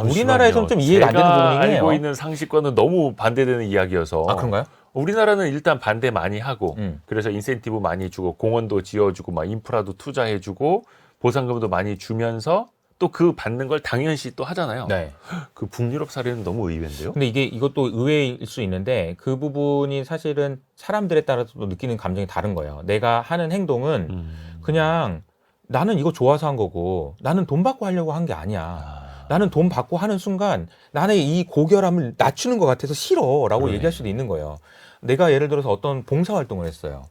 우리나라에서는 좀 이해가 안 되는 부분이긴 제가 해요. 알고 있는 상식과는 너무 반대되는 이야기여서. 그런가요? 우리나라는 일단 반대 많이 하고 그래서 인센티브 많이 주고 공원도 지어주고 막 인프라도 투자해주고 보상금도 많이 주면서 또 그 받는 걸 당연시 또 하잖아요. 네. 그 북유럽 사례는 너무 의외인데요. 근데 이것도 의외일 수 있는데 그 부분이 사실은 사람들에 따라서 또 느끼는 감정이 다른 거예요. 내가 하는 행동은 그냥 나는 이거 좋아서 한 거고 나는 돈 받고 하려고 한 게 아니야. 나는 돈 받고 하는 순간 나는 이 고결함을 낮추는 것 같아서 싫어라고 그러네. 얘기할 수도 있는 거예요. 내가 예를 들어서 어떤 봉사활동을 했어요.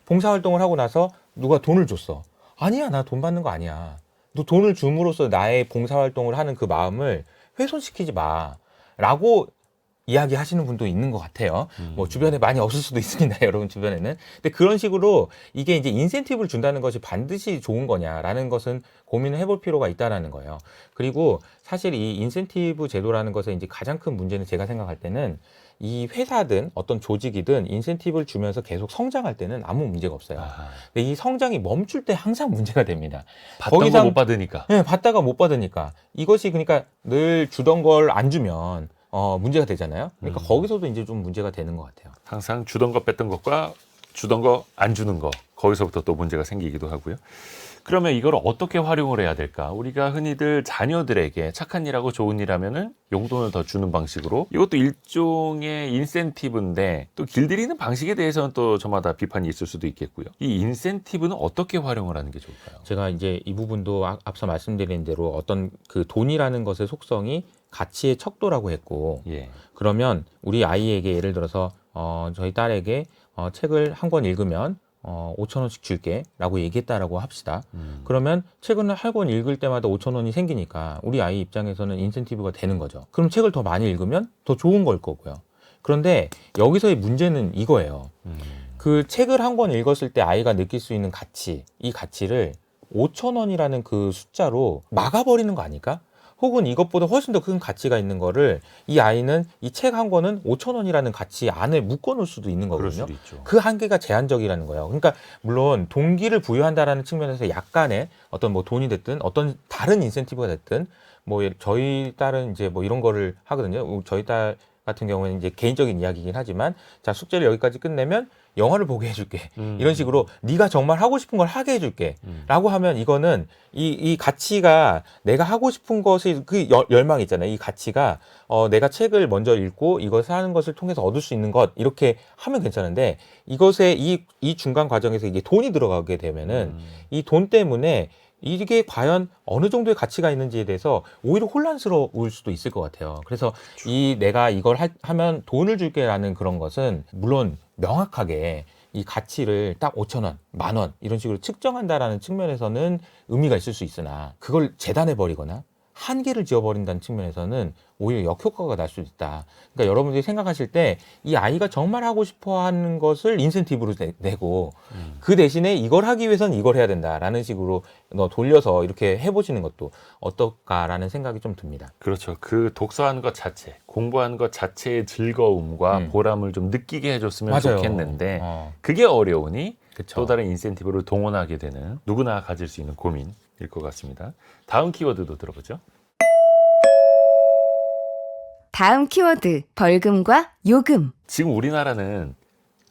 봉사활동을 하고 나서 누가 돈을 줬어. 아니야, 나 돈 받는 거 아니야. 너 돈을 줌으로써 나의 봉사활동을 하는 그 마음을 훼손시키지 마. 라고 이야기하시는 분도 있는 것 같아요. 뭐 주변에 많이 없을 수도 있습니다, 여러분 주변에는. 근데 그런 식으로 이게 이제 인센티브를 준다는 것이 반드시 좋은 거냐라는 것은 고민을 해볼 필요가 있다라는 거예요. 그리고 사실 이 인센티브 제도라는 것의 이제 가장 큰 문제는 제가 생각할 때는 이 회사든 어떤 조직이든 인센티브를 주면서 계속 성장할 때는 아무 문제가 없어요. 근데 이 성장이 멈출 때 항상 문제가 됩니다. 받던 거 못 받으니까. 네, 받다가 못 받으니까 이것이 그러니까 늘 주던 걸 안 주면 문제가 되잖아요. 그러니까 거기서도 이제 좀 문제가 되는 것 같아요. 항상 주던 거 뺐던 것과 주던 거 안 주는 거 거기서부터 또 문제가 생기기도 하고요. 그러면 이걸 어떻게 활용을 해야 될까? 우리가 흔히들 자녀들에게 착한 일하고 좋은 일 하면은 용돈을 더 주는 방식으로 이것도 일종의 인센티브인데 또 길들이는 방식에 대해서는 또 저마다 비판이 있을 수도 있겠고요. 이 인센티브는 어떻게 활용을 하는 게 좋을까요? 제가 이제 이 부분도 앞서 말씀드린 대로 어떤 그 돈이라는 것의 속성이 가치의 척도라고 했고 예. 그러면 우리 아이에게 예를 들어서 저희 딸에게 책을 한 권 읽으면 5,000원씩 줄게 라고 얘기했다라고 합시다. 그러면 책을 한 권 읽을 때마다 5,000원이 생기니까 우리 아이 입장에서는 인센티브가 되는 거죠. 그럼 책을 더 많이 읽으면 더 좋은 걸 거고요. 그런데 여기서의 문제는 이거예요. 그 책을 한 권 읽었을 때 아이가 느낄 수 있는 가치, 이 가치를 5,000원이라는 그 숫자로 막아버리는 거 아닐까? 혹은 이것보다 훨씬 더 큰 가치가 있는 거를 이 아이는 이 책 한 권은 5,000원이라는 가치 안에 묶어 놓을 수도 있는 그럴 거거든요. 수도 있죠. 그 한계가 제한적이라는 거예요. 그러니까 물론 동기를 부여한다라는 측면에서 약간의 어떤 뭐 돈이 됐든 어떤 다른 인센티브가 됐든 뭐 저희 딸은 이제 뭐 이런 거를 하거든요. 저희 딸 같은 경우는 이제 개인적인 이야기이긴 하지만 자, 숙제를 여기까지 끝내면 영화를 보게 해줄게. 이런 식으로 네가 정말 하고 싶은 걸 하게 해줄게. 라고 하면 이거는 이 가치가 내가 하고 싶은 것이 그 열망 있잖아요. 이 가치가 내가 책을 먼저 읽고 이것을 하는 것을 통해서 얻을 수 있는 것 이렇게 하면 괜찮은데 이것에 이 중간 과정에서 이게 돈이 들어가게 되면은 이 돈 때문에 이게 과연 어느 정도의 가치가 있는지에 대해서 오히려 혼란스러울 수도 있을 것 같아요. 그래서 내가 이걸 하면 돈을 줄게라는 그런 것은 물론 명확하게 이 가치를 딱 5,000원, 10,000원 이런 식으로 측정한다라는 측면에서는 의미가 있을 수 있으나 그걸 재단해버리거나 한계를 지어버린다는 측면에서는 오히려 역효과가 날 수도 있다. 그러니까 여러분들이 생각하실 때 이 아이가 정말 하고 싶어 하는 것을 인센티브로 내고 그 대신에 이걸 하기 위해서는 이걸 해야 된다라는 식으로 돌려서 이렇게 해보시는 것도 어떨까라는 생각이 좀 듭니다. 그렇죠. 그 독서하는 것 자체, 공부하는 것 자체의 즐거움과 보람을 좀 느끼게 해줬으면 맞아요. 좋겠는데 그게 어려우니 그쵸. 또 다른 인센티브를 동원하게 되는 누구나 가질 수 있는 고민일 것 같습니다. 다음 키워드도 들어보죠. 다음 키워드 벌금과 요금. 지금 우리나라는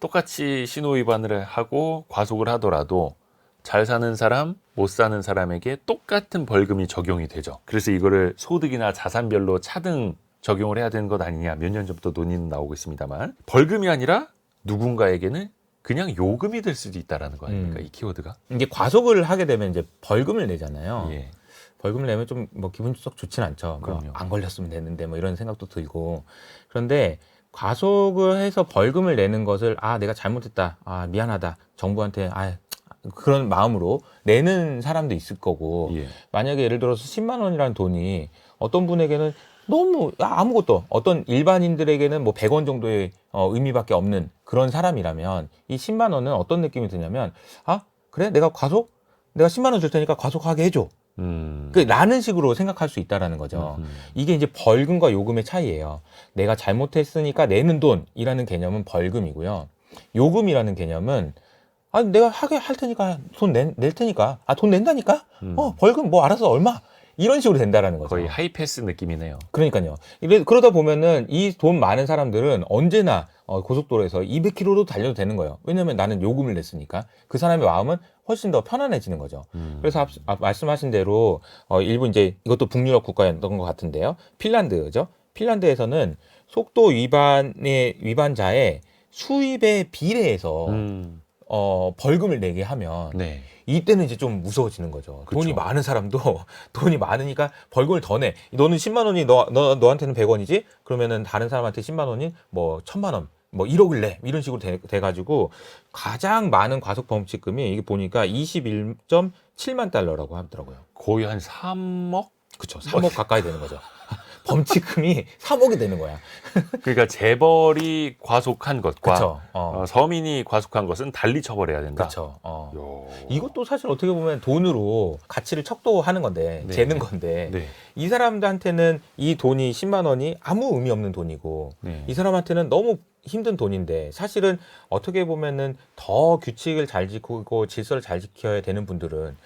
똑같이 신호위반을 하고 과속을 하더라도 잘 사는 사람, 못 사는 사람에게 똑같은 벌금이 적용이 되죠. 그래서 이거를 소득이나 자산별로 차등 적용을 해야 되는 것 아니냐 몇 년 전부터 논의는 나오고 있습니다만 벌금이 아니라 누군가에게는 그냥 요금이 될 수도 있다는 거 아닙니까? 이 키워드가. 이게 과속을 하게 되면 이제 벌금을 내잖아요. 예. 벌금을 내면 좀 뭐 기분 썩 좋진 않죠. 뭐 그럼요. 안 걸렸으면 됐는데 뭐 이런 생각도 들고. 그런데 과속을 해서 벌금을 내는 것을 내가 잘못했다. 미안하다. 정부한테 그런 마음으로 내는 사람도 있을 거고. 예. 만약에 예를 들어서 10만 원이라는 돈이 어떤 분에게는 너무 아무것도 어떤 일반인들에게는 뭐 100원 정도의 의미밖에 없는 그런 사람이라면 이 10만 원은 어떤 느낌이 드냐면 그래? 내가 10만 원 줄 테니까 과속하게 해줘. 라는 식으로 생각할 수 있다라는 거죠. 이게 이제 벌금과 요금의 차이예요. 내가 잘못했으니까 내는 돈이라는 개념은 벌금이고요. 요금이라는 개념은 내가 하게 할 테니까 돈 낼 테니까 돈 낸다니까 벌금 뭐 알아서 얼마 이런 식으로 된다라는 거죠. 거의 하이패스 느낌이네요. 그러니까요. 그러다 보면은 이 돈 많은 사람들은 언제나 고속도로에서 200km로 달려도 되는 거예요. 왜냐면 나는 요금을 냈으니까. 그 사람의 마음은 훨씬 더 편안해지는 거죠. 그래서 말씀하신 대로 일부 이제 이것도 북유럽 국가였던 것 같은데요. 핀란드죠. 핀란드에서는 속도 위반자의 수입에 비례해서 벌금을 내게 하면 네. 이때는 이제 좀 무서워지는 거죠. 그쵸. 돈이 많은 사람도 돈이 많으니까 벌금을 더 내. 너는 10만 원이 너한테는 100원이지? 그러면은 다른 사람한테 10만 원이 뭐 1000만 원, 뭐 1억을 내. 이런 식으로 돼가지고 가장 많은 과속 범칙금이 이게 보니까 21.7만 달러라고 하더라고요. 거의 한 3억? 그쵸. 3억 가까이 되는 거죠. 범칙금이 3억이 되는 거야. 그러니까 재벌이 과속한 것과 그쵸. 서민이 과속한 것은 달리 처벌해야 된다. 그렇죠. 요. 이것도 사실 어떻게 보면 돈으로 가치를 척도하는 건데 네. 재는 건데 네. 이 사람들한테는 이 돈이 10만 원이 아무 의미 없는 돈이고 네. 이 사람한테는 너무 힘든 돈인데 사실은 어떻게 보면은 더 규칙을 잘 지키고 질서를 잘 지켜야 되는 분들은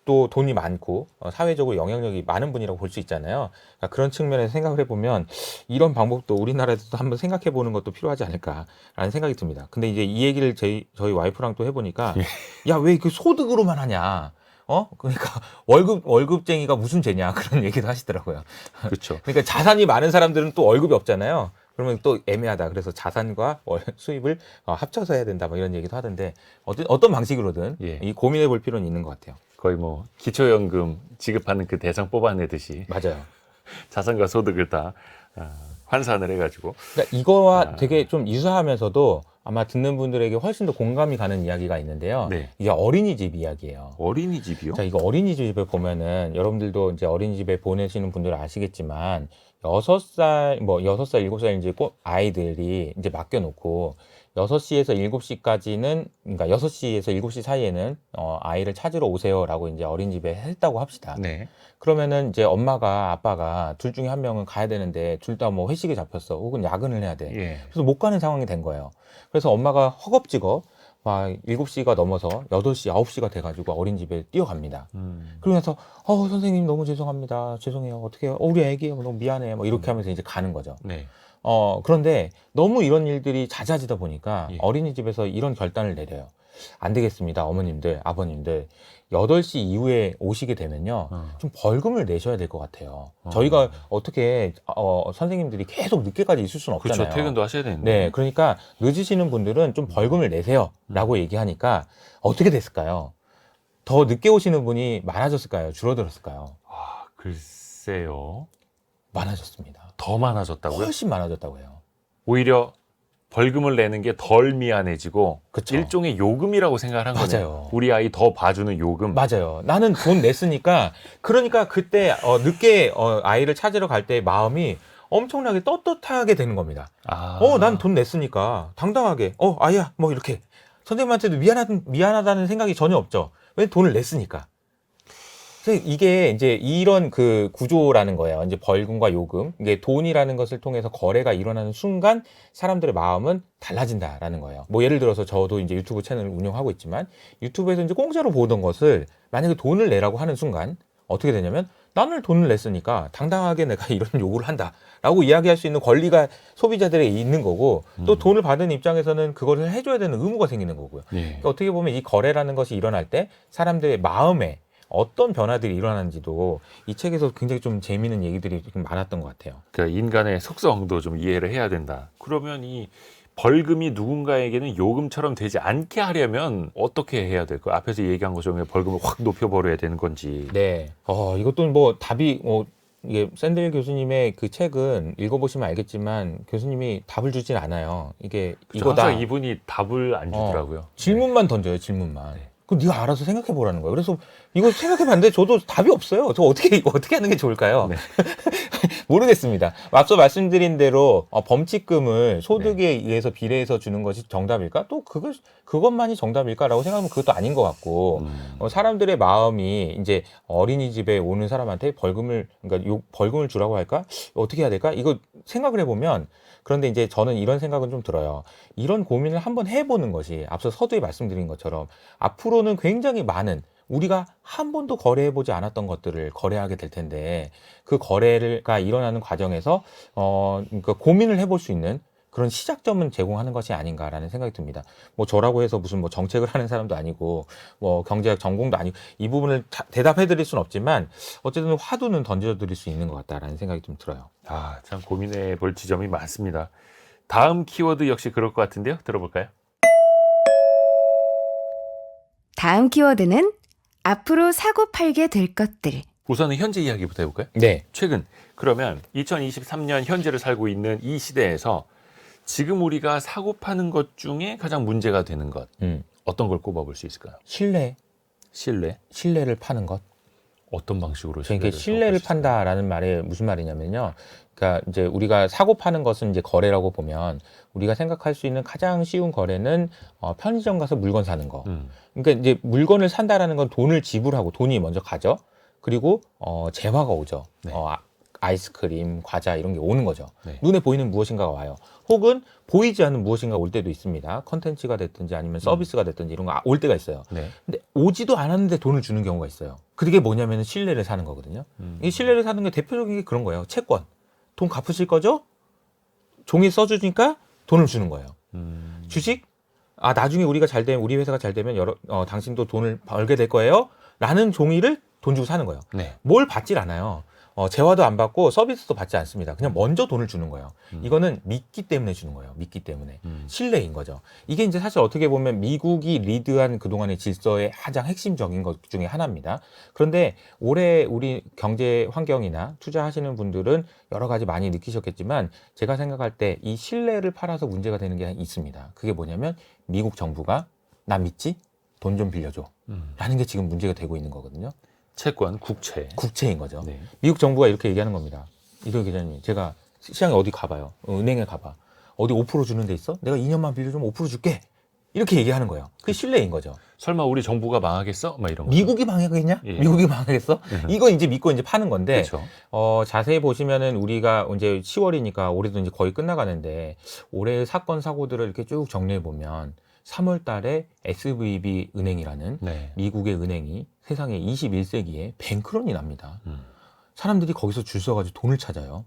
또 돈이 많고 사회적으로 영향력이 많은 분이라고 볼 수 있잖아요. 그러니까 그런 측면에서 생각을 해보면 이런 방법도 우리나라에서도 한번 생각해 보는 것도 필요하지 않을까라는 생각이 듭니다. 근데 이제 이 얘기를 저희 와이프랑 또 해보니까 야, 왜 그 소득으로만 하냐? 그러니까 월급쟁이가 무슨 죄냐 그런 얘기도 하시더라고요. 그렇죠. 그러니까 자산이 많은 사람들은 또 월급이 없잖아요. 그러면 또 애매하다. 그래서 자산과 수입을 합쳐서 해야 된다. 뭐 이런 얘기도 하던데 어떤 방식으로든 예. 이 고민해 볼 필요는 있는 것 같아요. 거의 뭐 기초연금 지급하는 그 대상 뽑아내듯이 맞아요. 자산과 소득을 다 환산을 해가지고 그러니까 이거와 되게 좀 유사하면서도 아마 듣는 분들에게 훨씬 더 공감이 가는 이야기가 있는데요. 네. 이게 어린이집 이야기예요. 어린이집이요? 자, 이거 어린이집에 보면은 여러분들도 이제 어린이집에 보내시는 분들은 아시겠지만 6살, 뭐 6살, 7살 이제 아이들이 이제 맡겨놓고 6시에서 7시까지는, 그러니까 6시에서 7시 사이에는 아이를 찾으러 오세요라고 이제 어린이집에 했다고 합시다. 네. 그러면은 이제 엄마가 아빠가 둘 중에 한 명은 가야 되는데 둘 다 뭐 회식에 잡혔어. 혹은 야근을 해야 돼. 예. 그래서 못 가는 상황이 된 거예요. 그래서 엄마가 허겁지겁 막 7시가 넘어서 8시, 9시가 돼가지고 어린이집에 뛰어갑니다. 그러면서 선생님 너무 죄송합니다. 죄송해요. 어떻게 해요? 우리 애기 너무 미안해. 뭐 이렇게 하면서 이제 가는 거죠. 네. 그런데 너무 이런 일들이 잦아지다 보니까 예. 어린이집에서 이런 결단을 내려요. 안 되겠습니다. 어머님들, 아버님들. 8시 이후에 오시게 되면요. 좀 벌금을 내셔야 될 것 같아요. 저희가 어떻게, 선생님들이 계속 늦게까지 있을 수는 없잖아요. 그렇죠. 퇴근도 하셔야 되는데. 네. 그러니까 늦으시는 분들은 좀 벌금을 내세요. 라고 얘기하니까 어떻게 됐을까요? 더 늦게 오시는 분이 많아졌을까요? 줄어들었을까요? 아, 글쎄요. 많아졌습니다. 더 많아졌다고요? 훨씬 많아졌다고 해요. 오히려 벌금을 내는 게 덜 미안해지고 그쵸. 일종의 요금이라고 생각을 한 거네요. 맞아요. 우리 아이 더 봐주는 요금. 맞아요. 나는 돈 냈으니까 그러니까 그때 늦게 아이를 찾으러 갈 때 마음이 엄청나게 떳떳하게 되는 겁니다. 아. 난 돈 냈으니까 당당하게 아야 뭐 이렇게 선생님한테도 미안하다는 생각이 전혀 없죠. 왜 돈을 냈으니까. 그래서 이게 이제 이런 그 구조라는 거예요. 이제 벌금과 요금. 이게 돈이라는 것을 통해서 거래가 일어나는 순간 사람들의 마음은 달라진다라는 거예요. 뭐 예를 들어서 저도 이제 유튜브 채널을 운영하고 있지만 유튜브에서 이제 공짜로 보던 것을 만약에 돈을 내라고 하는 순간 어떻게 되냐면 나는 돈을 냈으니까 당당하게 내가 이런 요구를 한다라고 이야기할 수 있는 권리가 소비자들에게 있는 거고 또 돈을 받은 입장에서는 그거를 해줘야 되는 의무가 생기는 거고요. 예. 그러니까 어떻게 보면 이 거래라는 것이 일어날 때 사람들의 마음에 어떤 변화들이 일어나는지도 이 책에서 굉장히 좀 재미있는 얘기들이 좀 많았던 것 같아요. 그러니까 인간의 속성도 좀 이해를 해야 된다. 그러면 이 벌금이 누군가에게는 요금처럼 되지 않게 하려면 어떻게 해야 될까요? 앞에서 얘기한 것처럼 벌금을 확 높여버려야 되는 건지. 네. 이것도 뭐 답이 이게 샌델 교수님의 그 책은 읽어보시면 알겠지만 교수님이 답을 주진 않아요. 이게 그렇죠. 이거다. 항상 이분이 답을 안 주더라고요. 질문만 던져요. 질문만. 그럼 네가 알아서 생각해 보라는 거예요. 그래서 이거 생각해 봤는데 저도 답이 없어요. 저 어떻게 하는 게 좋을까요? 네. 모르겠습니다. 앞서 말씀드린 대로 범칙금을 소득에 의해서 비례해서 주는 것이 정답일까? 또 그것만이 정답일까라고 생각하면 그것도 아닌 것 같고 사람들의 마음이 이제 어린이집에 오는 사람한테 벌금을 주라고 할까? 어떻게 해야 될까? 이거 생각을 해보면 그런데 이제 저는 이런 생각은 좀 들어요. 이런 고민을 한번 해보는 것이 앞서 서두에 말씀드린 것처럼 앞으로는 굉장히 많은 우리가 한 번도 거래해보지 않았던 것들을 거래하게 될 텐데 그 거래가 일어나는 과정에서 그러니까 고민을 해볼 수 있는 그런 시작점은 제공하는 것이 아닌가라는 생각이 듭니다. 뭐 저라고 해서 무슨 뭐 정책을 하는 사람도 아니고 뭐 경제학 전공도 아니고 이 부분을 대답해드릴 수는 없지만 어쨌든 화두는 던져드릴 수 있는 것 같다라는 생각이 좀 들어요. 아, 참 고민해 볼 지점이 많습니다. 다음 키워드 역시 그럴 것 같은데요. 들어볼까요? 다음 키워드는 앞으로 사고 팔게 될 것들. 우선은 현재 이야기부터 해볼까요? 네. 최근. 그러면 2023년 현재를 살고 있는 이 시대에서 지금 우리가 사고 파는 것 중에 가장 문제가 되는 것 어떤 걸 꼽아볼 수 있을까요? 신뢰. 신뢰를 파는 것. 어떤 방식으로 그러니까 신뢰를 판다라는 말에 무슨 말이냐면요. 그러니까 이제 우리가 사고 파는 것은 이제 거래라고 보면 우리가 생각할 수 있는 가장 쉬운 거래는 편의점 가서 물건 사는 거. 그러니까 이제 물건을 산다라는 건 돈을 지불하고 돈이 먼저 가죠. 그리고 재화가 오죠. 네. 아이스크림, 과자 이런 게 오는 거죠. 네. 눈에 보이는 무엇인가가 와요. 혹은 보이지 않는 무엇인가 올 때도 있습니다. 컨텐츠가 됐든지 아니면 서비스가 됐든지 이런 거 올 때가 있어요. 네. 근데 오지도 않았는데 돈을 주는 경우가 있어요. 그게 뭐냐면 신뢰를 사는 거거든요. 이 신뢰를 사는 게 대표적인 게 그런 거예요. 채권. 돈 갚으실 거죠? 종이 써주니까 돈을 주는 거예요. 주식? 나중에 우리가 잘 되면, 우리 회사가 잘 되면 당신도 돈을 벌게 될 거예요. 라는 종이를 돈 주고 사는 거예요. 네. 뭘 받질 않아요. 재화도 안 받고 서비스도 받지 않습니다. 그냥 먼저 돈을 주는 거예요. 이거는 믿기 때문에 주는 거예요. 믿기 때문에. 신뢰인 거죠. 이게 이제 사실 어떻게 보면 미국이 리드한 그동안의 질서의 가장 핵심적인 것 중에 하나입니다. 그런데 올해 우리 경제 환경이나 투자하시는 분들은 여러 가지 많이 느끼셨겠지만 제가 생각할 때 이 신뢰를 팔아서 문제가 되는 게 있습니다. 그게 뭐냐면 미국 정부가 나 믿지? 돈 좀 빌려줘. 라는 게 지금 문제가 되고 있는 거거든요. 채권, 국채. 국채인 거죠. 네. 미국 정부가 이렇게 얘기하는 겁니다. 이도 기자님, 제가 시장에 어디 가봐요. 은행에 가봐. 어디 5% 주는 데 있어? 내가 2년만 빌려주면 5% 줄게. 이렇게 얘기하는 거예요. 그게 신뢰인 거죠. 설마 우리 정부가 망하겠어? 막 이런 거. 미국이 망하겠냐? 예. 미국이 망하겠어? 이거 이제 믿고 이제 파는 건데, 그렇죠. 자세히 보시면은 우리가 이제 10월이니까 올해도 이제 거의 끝나가는데, 올해 사건, 사고들을 이렇게 쭉 정리해 보면, 3월 달에 SVB 은행이라는 네. 미국의 은행이 세상에 21세기에 뱅크런이 납니다. 사람들이 거기서 줄 서가지고 돈을 찾아요.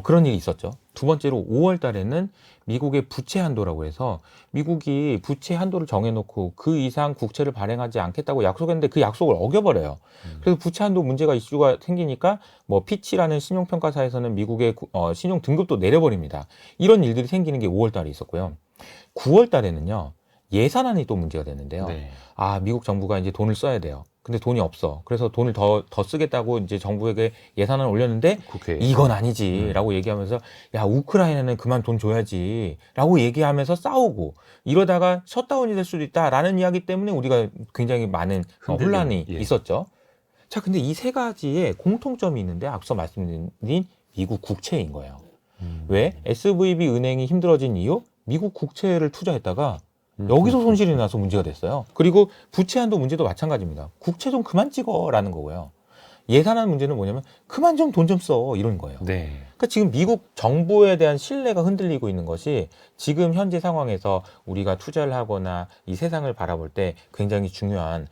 그런 일이 있었죠. 두 번째로 5월 달에는 미국의 부채 한도라고 해서 미국이 부채 한도를 정해놓고 그 이상 국채를 발행하지 않겠다고 약속했는데 그 약속을 어겨버려요. 그래서 부채 한도 문제가 이슈가 생기니까 뭐 피치라는 신용평가사에서는 미국의 신용 등급도 내려버립니다. 이런 일들이 생기는 게 5월 달에 있었고요. 9월 달에는요. 예산안이 또 문제가 됐는데요. 네. 미국 정부가 이제 돈을 써야 돼요. 근데 돈이 없어. 그래서 돈을 더 쓰겠다고 이제 정부에게 예산안을 올렸는데 국회에. 이건 아니지라고 얘기하면서 야, 우크라이나는 그만 돈 줘야지라고 얘기하면서 싸우고 이러다가 셧다운이 될 수도 있다라는 이야기 때문에 우리가 굉장히 많은 혼란이 예. 있었죠. 자, 근데 이 세 가지의 공통점이 있는데 앞서 말씀드린 미국 국채인 거예요. 왜? SVB 은행이 힘들어진 이유? 미국 국채를 투자했다가 여기서 손실이 나서 문제가 됐어요. 그리고 부채 한도 문제도 마찬가지입니다. 국채 좀 그만 찍어라는 거고요. 예산안 문제는 뭐냐면 그만 좀 돈 좀 써 이런 거예요. 네. 그러니까 지금 미국 정부에 대한 신뢰가 흔들리고 있는 것이 지금 현재 상황에서 우리가 투자를 하거나 이 세상을 바라볼 때 굉장히 중요한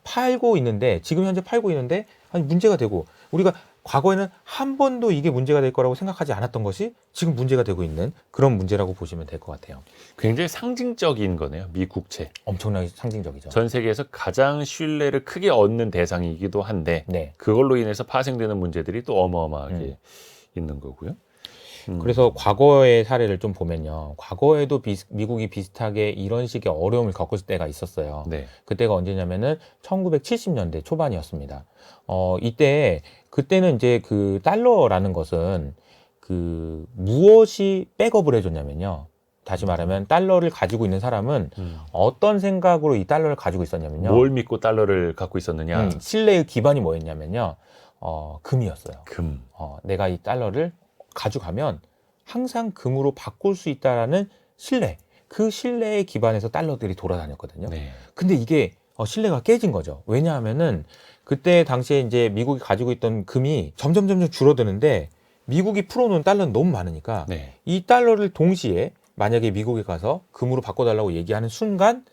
팔고 있는데 지금 현재 팔고 있는데 아니 문제가 되고 우리가 과거에는 한 번도 이게 문제가 될 거라고 생각하지 않았던 것이 지금 문제가 되고 있는 그런 문제라고 보시면 될 것 같아요. 굉장히 상징적인 거네요. 미 국채. 엄청나게 상징적이죠. 전 세계에서 가장 신뢰를 크게 얻는 대상이기도 한데 네. 그걸로 인해서 파생되는 문제들이 또 어마어마하게 있는 거고요. 그래서 과거의 사례를 좀 보면요. 과거에도 미국이 비슷하게 이런 식의 어려움을 겪을 때가 있었어요. 네. 그때가 언제냐면은 1970년대 초반이었습니다. 그때는 이제 그 달러라는 것은 그 무엇이 백업을 해줬냐면요. 다시 말하면 달러를 가지고 있는 사람은 어떤 생각으로 이 달러를 가지고 있었냐면요. 뭘 믿고 달러를 갖고 있었느냐? 신뢰의 기반이 뭐였냐면요. 금이었어요. 금. 내가 이 달러를 가져가면 항상 금으로 바꿀 수 있다라는 신뢰. 그 신뢰에 기반해서 달러들이 돌아다녔거든요. 네. 근데 이게 신뢰가 깨진 거죠. 왜냐하면은 그때 당시에 이제 미국이 가지고 있던 금이 점점 줄어드는데 미국이 풀어놓은 달러는 너무 많으니까 네. 이 달러를 동시에 만약에 미국에 가서 금으로 바꿔달라고 얘기하는 순간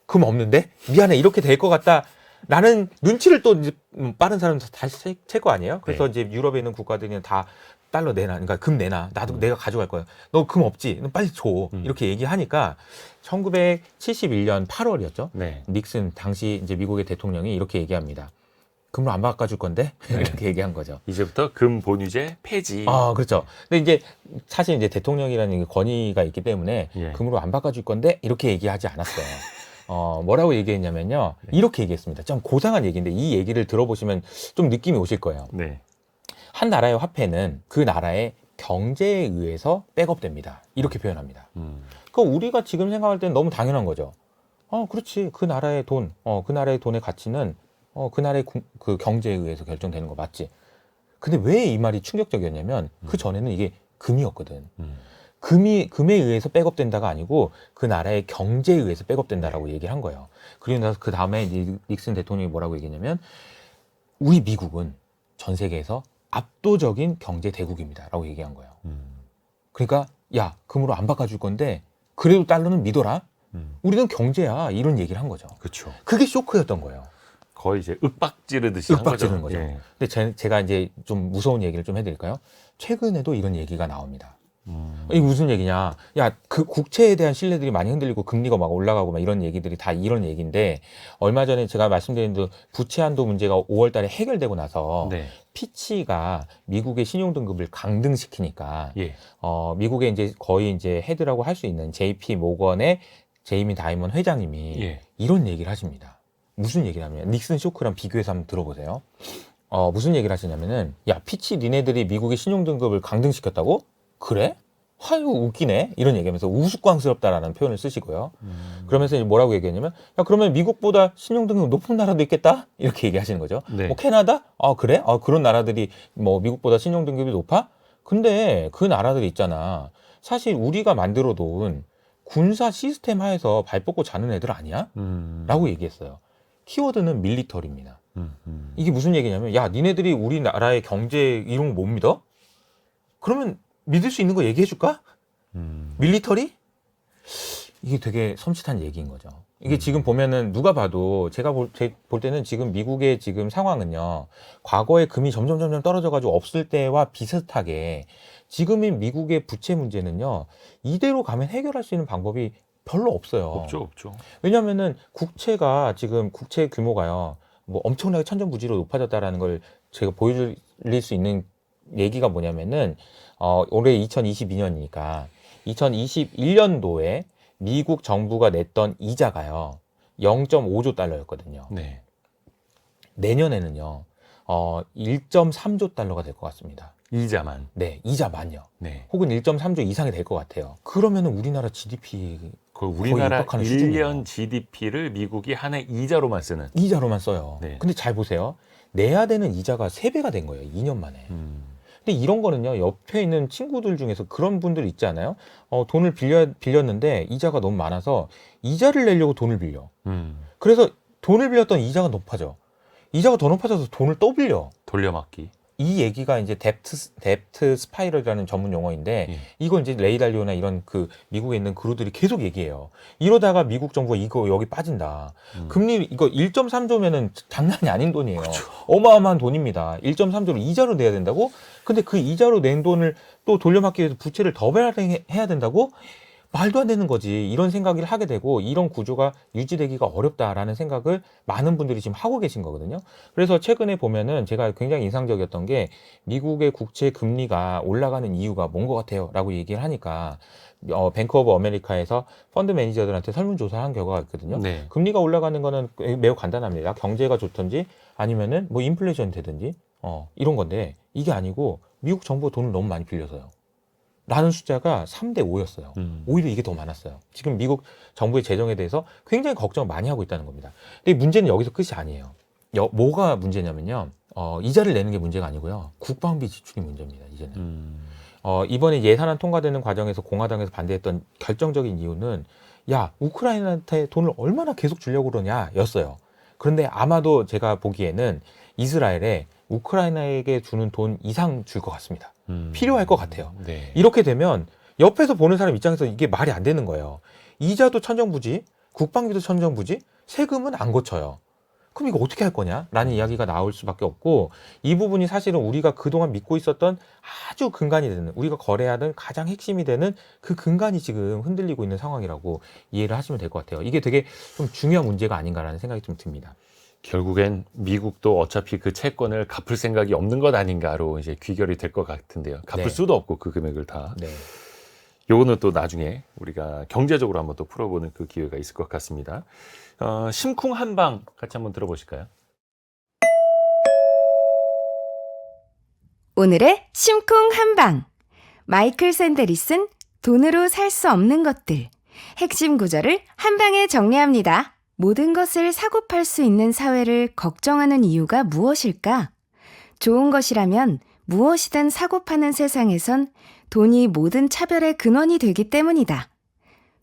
금 없는데? 미안해 이렇게 될 것 같다. 라는 눈치를 또 이제 빠른 사람은 다시 챌 거 아니에요? 그래서 네. 이제 유럽에 있는 국가들은 다 달러 내놔. 그러니까 금 내놔. 나도 내가 가져갈 거야. 너 금 없지? 너 빨리 줘. 이렇게 얘기하니까 1971년 8월이었죠. 네. 닉슨 당시 이제 미국의 대통령이 이렇게 얘기합니다. 금을 안 바꿔줄 건데? 이렇게 얘기한 거죠. 이제부터 금 본위제 폐지. 그렇죠. 근데 이제 사실 이제 대통령이라는 권위가 있기 때문에 예. 금으로 안 바꿔줄 건데? 이렇게 얘기하지 않았어요. 뭐라고 얘기했냐면요. 이렇게 얘기했습니다. 좀 고상한 얘기인데 이 얘기를 들어보시면 좀 느낌이 오실 거예요. 네. 한 나라의 화폐는 그 나라의 경제에 의해서 백업됩니다. 이렇게 표현합니다. 그러니까 우리가 지금 생각할 때는 너무 당연한 거죠. 그렇지. 그 나라의 돈, 그 나라의 돈의 가치는 그 나라의 그 경제에 의해서 결정되는 거 맞지. 근데 왜 이 말이 충격적이었냐면 그 전에는 이게 금이었거든. 금에 의해서 백업된다가 아니고 그 나라의 경제에 의해서 백업된다라고 얘기를 한 거예요. 그리고 나서 그 다음에 닉슨 대통령이 뭐라고 얘기했냐면 우리 미국은 전 세계에서 압도적인 경제 대국입니다라고 얘기한 거예요. 그러니까 야 금으로 안 바꿔줄 건데 그래도 달러는 믿어라. 우리는 경제야 이런 얘기를 한 거죠. 그렇죠. 그게 쇼크였던 거예요. 거의 이제 윽박지르듯이 한 윽박지르는 거죠. 예. 근데 제가 이제 좀 무서운 얘기를 좀 해드릴까요? 최근에도 이런 얘기가 나옵니다. 이게 무슨 얘기냐? 야, 그 국채에 대한 신뢰들이 많이 흔들리고 금리가 막 올라가고 막 이런 얘기들이 다 이런 얘기인데 얼마 전에 제가 말씀드린 대로 부채 한도 문제가 5월 달에 해결되고 나서 네. 피치가 미국의 신용 등급을 강등시키니까 예. 미국의 이제 거의 이제 헤드라고 할 수 있는 JP 모건의 제이미 다이먼 회장님이 예. 이런 얘기를 하십니다. 무슨 얘기를 하냐면 닉슨 쇼크랑 비교해서 한번 들어보세요. 무슨 얘기를 하시냐면은 야, 피치 니네들이 미국의 신용 등급을 강등시켰다고? 그래? 아유 웃기네 이런 얘기하면서 우스꽝스럽다라는 표현을 쓰시고요. 그러면서 이제 뭐라고 얘기했냐면 야 그러면 미국보다 신용등급 높은 나라도 있겠다 이렇게 얘기하시는 거죠. 네. 뭐 캐나다? 아 그래? 아 그런 나라들이 뭐 미국보다 신용등급이 높아? 근데 그 나라들이 있잖아. 사실 우리가 만들어 놓은 군사 시스템 하에서 발 뻗고 자는 애들 아니야? 라고 얘기했어요. 키워드는 밀리터리입니다. 이게 무슨 얘기냐면 야 니네들이 우리나라의 경제 이런 거 못 믿어? 그러면 믿을 수 있는 거 얘기해 줄까? 밀리터리? 이게 되게 섬찟한 얘기인 거죠. 이게 지금 보면은 누가 봐도 제가 볼 때는 지금 미국의 지금 상황은요. 과거에 금이 점점 떨어져 가지고 없을 때와 비슷하게 지금의 미국의 부채 문제는요. 이대로 가면 해결할 수 있는 방법이 별로 없어요. 없죠. 왜냐면은 국채가 지금 국채 규모가요. 뭐 엄청나게 천정부지로 높아졌다라는 걸 제가 보여드릴 수 있는 얘기가 뭐냐면은 올해 2022년이니까 2021년도에 미국 정부가 냈던 이자가요 0.5조 달러였거든요. 네. 내년에는요 1.3조 달러가 될 것 같습니다. 이자만. 네, 이자만요. 네. 혹은 1.3조 이상이 될 것 같아요. 그러면은 우리나라 GDP 그 우리나라 육박하는 1년 수준이에요. GDP를 미국이 한 해 이자로만 쓰는. 이자로만 써요. 네. 근데 잘 보세요. 내야 되는 이자가 3배가 된 거예요. 2년 만에. 근데 이런 거는요, 옆에 있는 친구들 중에서 그런 분들 있지 않아요? 돈을 빌렸는데 이자가 너무 많아서 이자를 내려고 돈을 빌려. 그래서 돈을 빌렸던 이자가 높아져. 이자가 더 높아져서 돈을 또 빌려. 돌려막기. 이 얘기가 이제 뎁트 스파이럴이라는 전문 용어인데 예. 이걸 이제 레이 달리오나 이런 그 미국에 있는 그루들이 계속 얘기해요. 이러다가 미국 정부가 이거 여기 빠진다. 금리 이거 1.3조면은 장난이 아닌 돈이에요. 어마어마한 돈입니다. 1.3조를 이자로 내야 된다고? 근데 그 이자로 낸 돈을 또 돌려막기 위해서 부채를 더 발행해야 된다고? 말도 안 되는 거지. 이런 생각을 하게 되고 이런 구조가 유지되기가 어렵다라는 생각을 많은 분들이 지금 하고 계신 거거든요. 그래서 최근에 보면은 제가 굉장히 인상적이었던 게 미국의 국채 금리가 올라가는 이유가 뭔 것 같아요? 라고 얘기를 하니까 뱅크 오브 아메리카에서 펀드 매니저들한테 설문조사를 한 결과가 있거든요. 네. 금리가 올라가는 거는 매우 간단합니다. 경제가 좋든지 아니면은 뭐 인플레이션이 되든지 이런 건데 이게 아니고 미국 정부가 돈을 너무 많이 빌려서요. 라는 숫자가 3대 5였어요. 오히려 이게 더 많았어요. 지금 미국 정부의 재정에 대해서 굉장히 걱정을 많이 하고 있다는 겁니다. 근데 문제는 여기서 끝이 아니에요. 뭐가 문제냐면요. 이자를 내는 게 문제가 아니고요. 국방비 지출이 문제입니다. 이제는. 이번에 예산안 통과되는 과정에서 공화당에서 반대했던 결정적인 이유는 야, 우크라이나한테 돈을 얼마나 계속 주려고 그러냐 였어요. 그런데 아마도 제가 보기에는 이스라엘에 우크라이나에게 주는 돈 이상 줄 것 같습니다. 필요할 것 같아요. 네. 이렇게 되면 옆에서 보는 사람 입장에서 이게 말이 안 되는 거예요. 이자도 천정부지, 국방비도 천정부지, 세금은 안 고쳐요. 그럼 이거 어떻게 할 거냐라는 이야기가 나올 수밖에 없고 이 부분이 사실은 우리가 그동안 믿고 있었던 아주 근간이 되는 우리가 거래하는 가장 핵심이 되는 그 근간이 지금 흔들리고 있는 상황이라고 이해를 하시면 될 것 같아요. 이게 되게 좀 중요한 문제가 아닌가라는 생각이 좀 듭니다. 결국엔 미국도 어차피 그 채권을 갚을 생각이 없는 것 아닌가로 이제 귀결이 될 것 같은데요. 갚을 네. 수도 없고 그 금액을 다. 네. 요거는 또 나중에 우리가 경제적으로 한번 또 풀어보는 그 기회가 있을 것 같습니다. 심쿵 한방 같이 한번 들어보실까요? 오늘의 심쿵 한방. 마이클 샌데리슨 돈으로 살 수 없는 것들. 핵심 구절을 한 방에 정리합니다. 모든 것을 사고 팔 수 있는 사회를 걱정하는 이유가 무엇일까? 좋은 것이라면 무엇이든 사고 파는 세상에선 돈이 모든 차별의 근원이 되기 때문이다.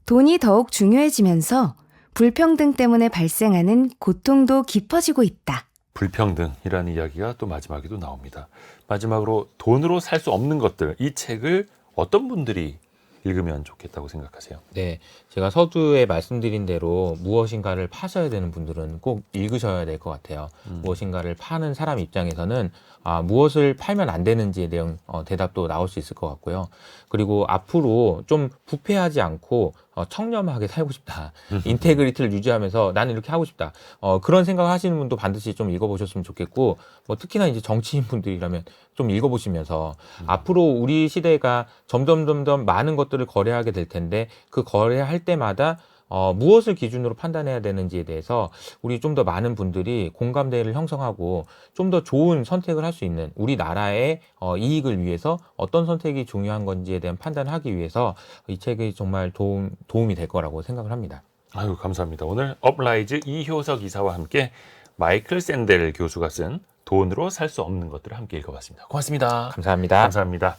돈이 더욱 중요해지면서 불평등 때문에 발생하는 고통도 깊어지고 있다. 불평등이라는 이야기가 또 마지막에도 나옵니다. 마지막으로 돈으로 살 수 없는 것들, 이 책을 어떤 분들이 읽으면 좋겠다고 생각하세요? 네, 제가 서두에 말씀드린 대로 무엇인가를 파셔야 되는 분들은 꼭 읽으셔야 될 것 같아요. 무엇인가를 파는 사람 입장에서는 무엇을 팔면 안 되는지에 대한 대답도 나올 수 있을 것 같고요. 그리고 앞으로 좀 부패하지 않고 청렴하게 살고 싶다. 인테그리티를 유지하면서 나는 이렇게 하고 싶다. 그런 생각 하시는 분도 반드시 좀 읽어보셨으면 좋겠고, 뭐 특히나 이제 정치인 분들이라면 좀 읽어보시면서 앞으로 우리 시대가 점점 많은 것들을 거래하게 될 텐데 그 거래할 때마다 무엇을 기준으로 판단해야 되는지에 대해서 우리 좀 더 많은 분들이 공감대를 형성하고 좀 더 좋은 선택을 할 수 있는 우리나라의 이익을 위해서 어떤 선택이 중요한 건지에 대한 판단을 하기 위해서 이 책이 정말 도움이 될 거라고 생각을 합니다. 아유, 감사합니다. 오늘 업라이즈 이효석 이사와 함께 마이클 샌델 교수가 쓴 돈으로 살 수 없는 것들을 함께 읽어봤습니다. 고맙습니다. 감사합니다. 감사합니다.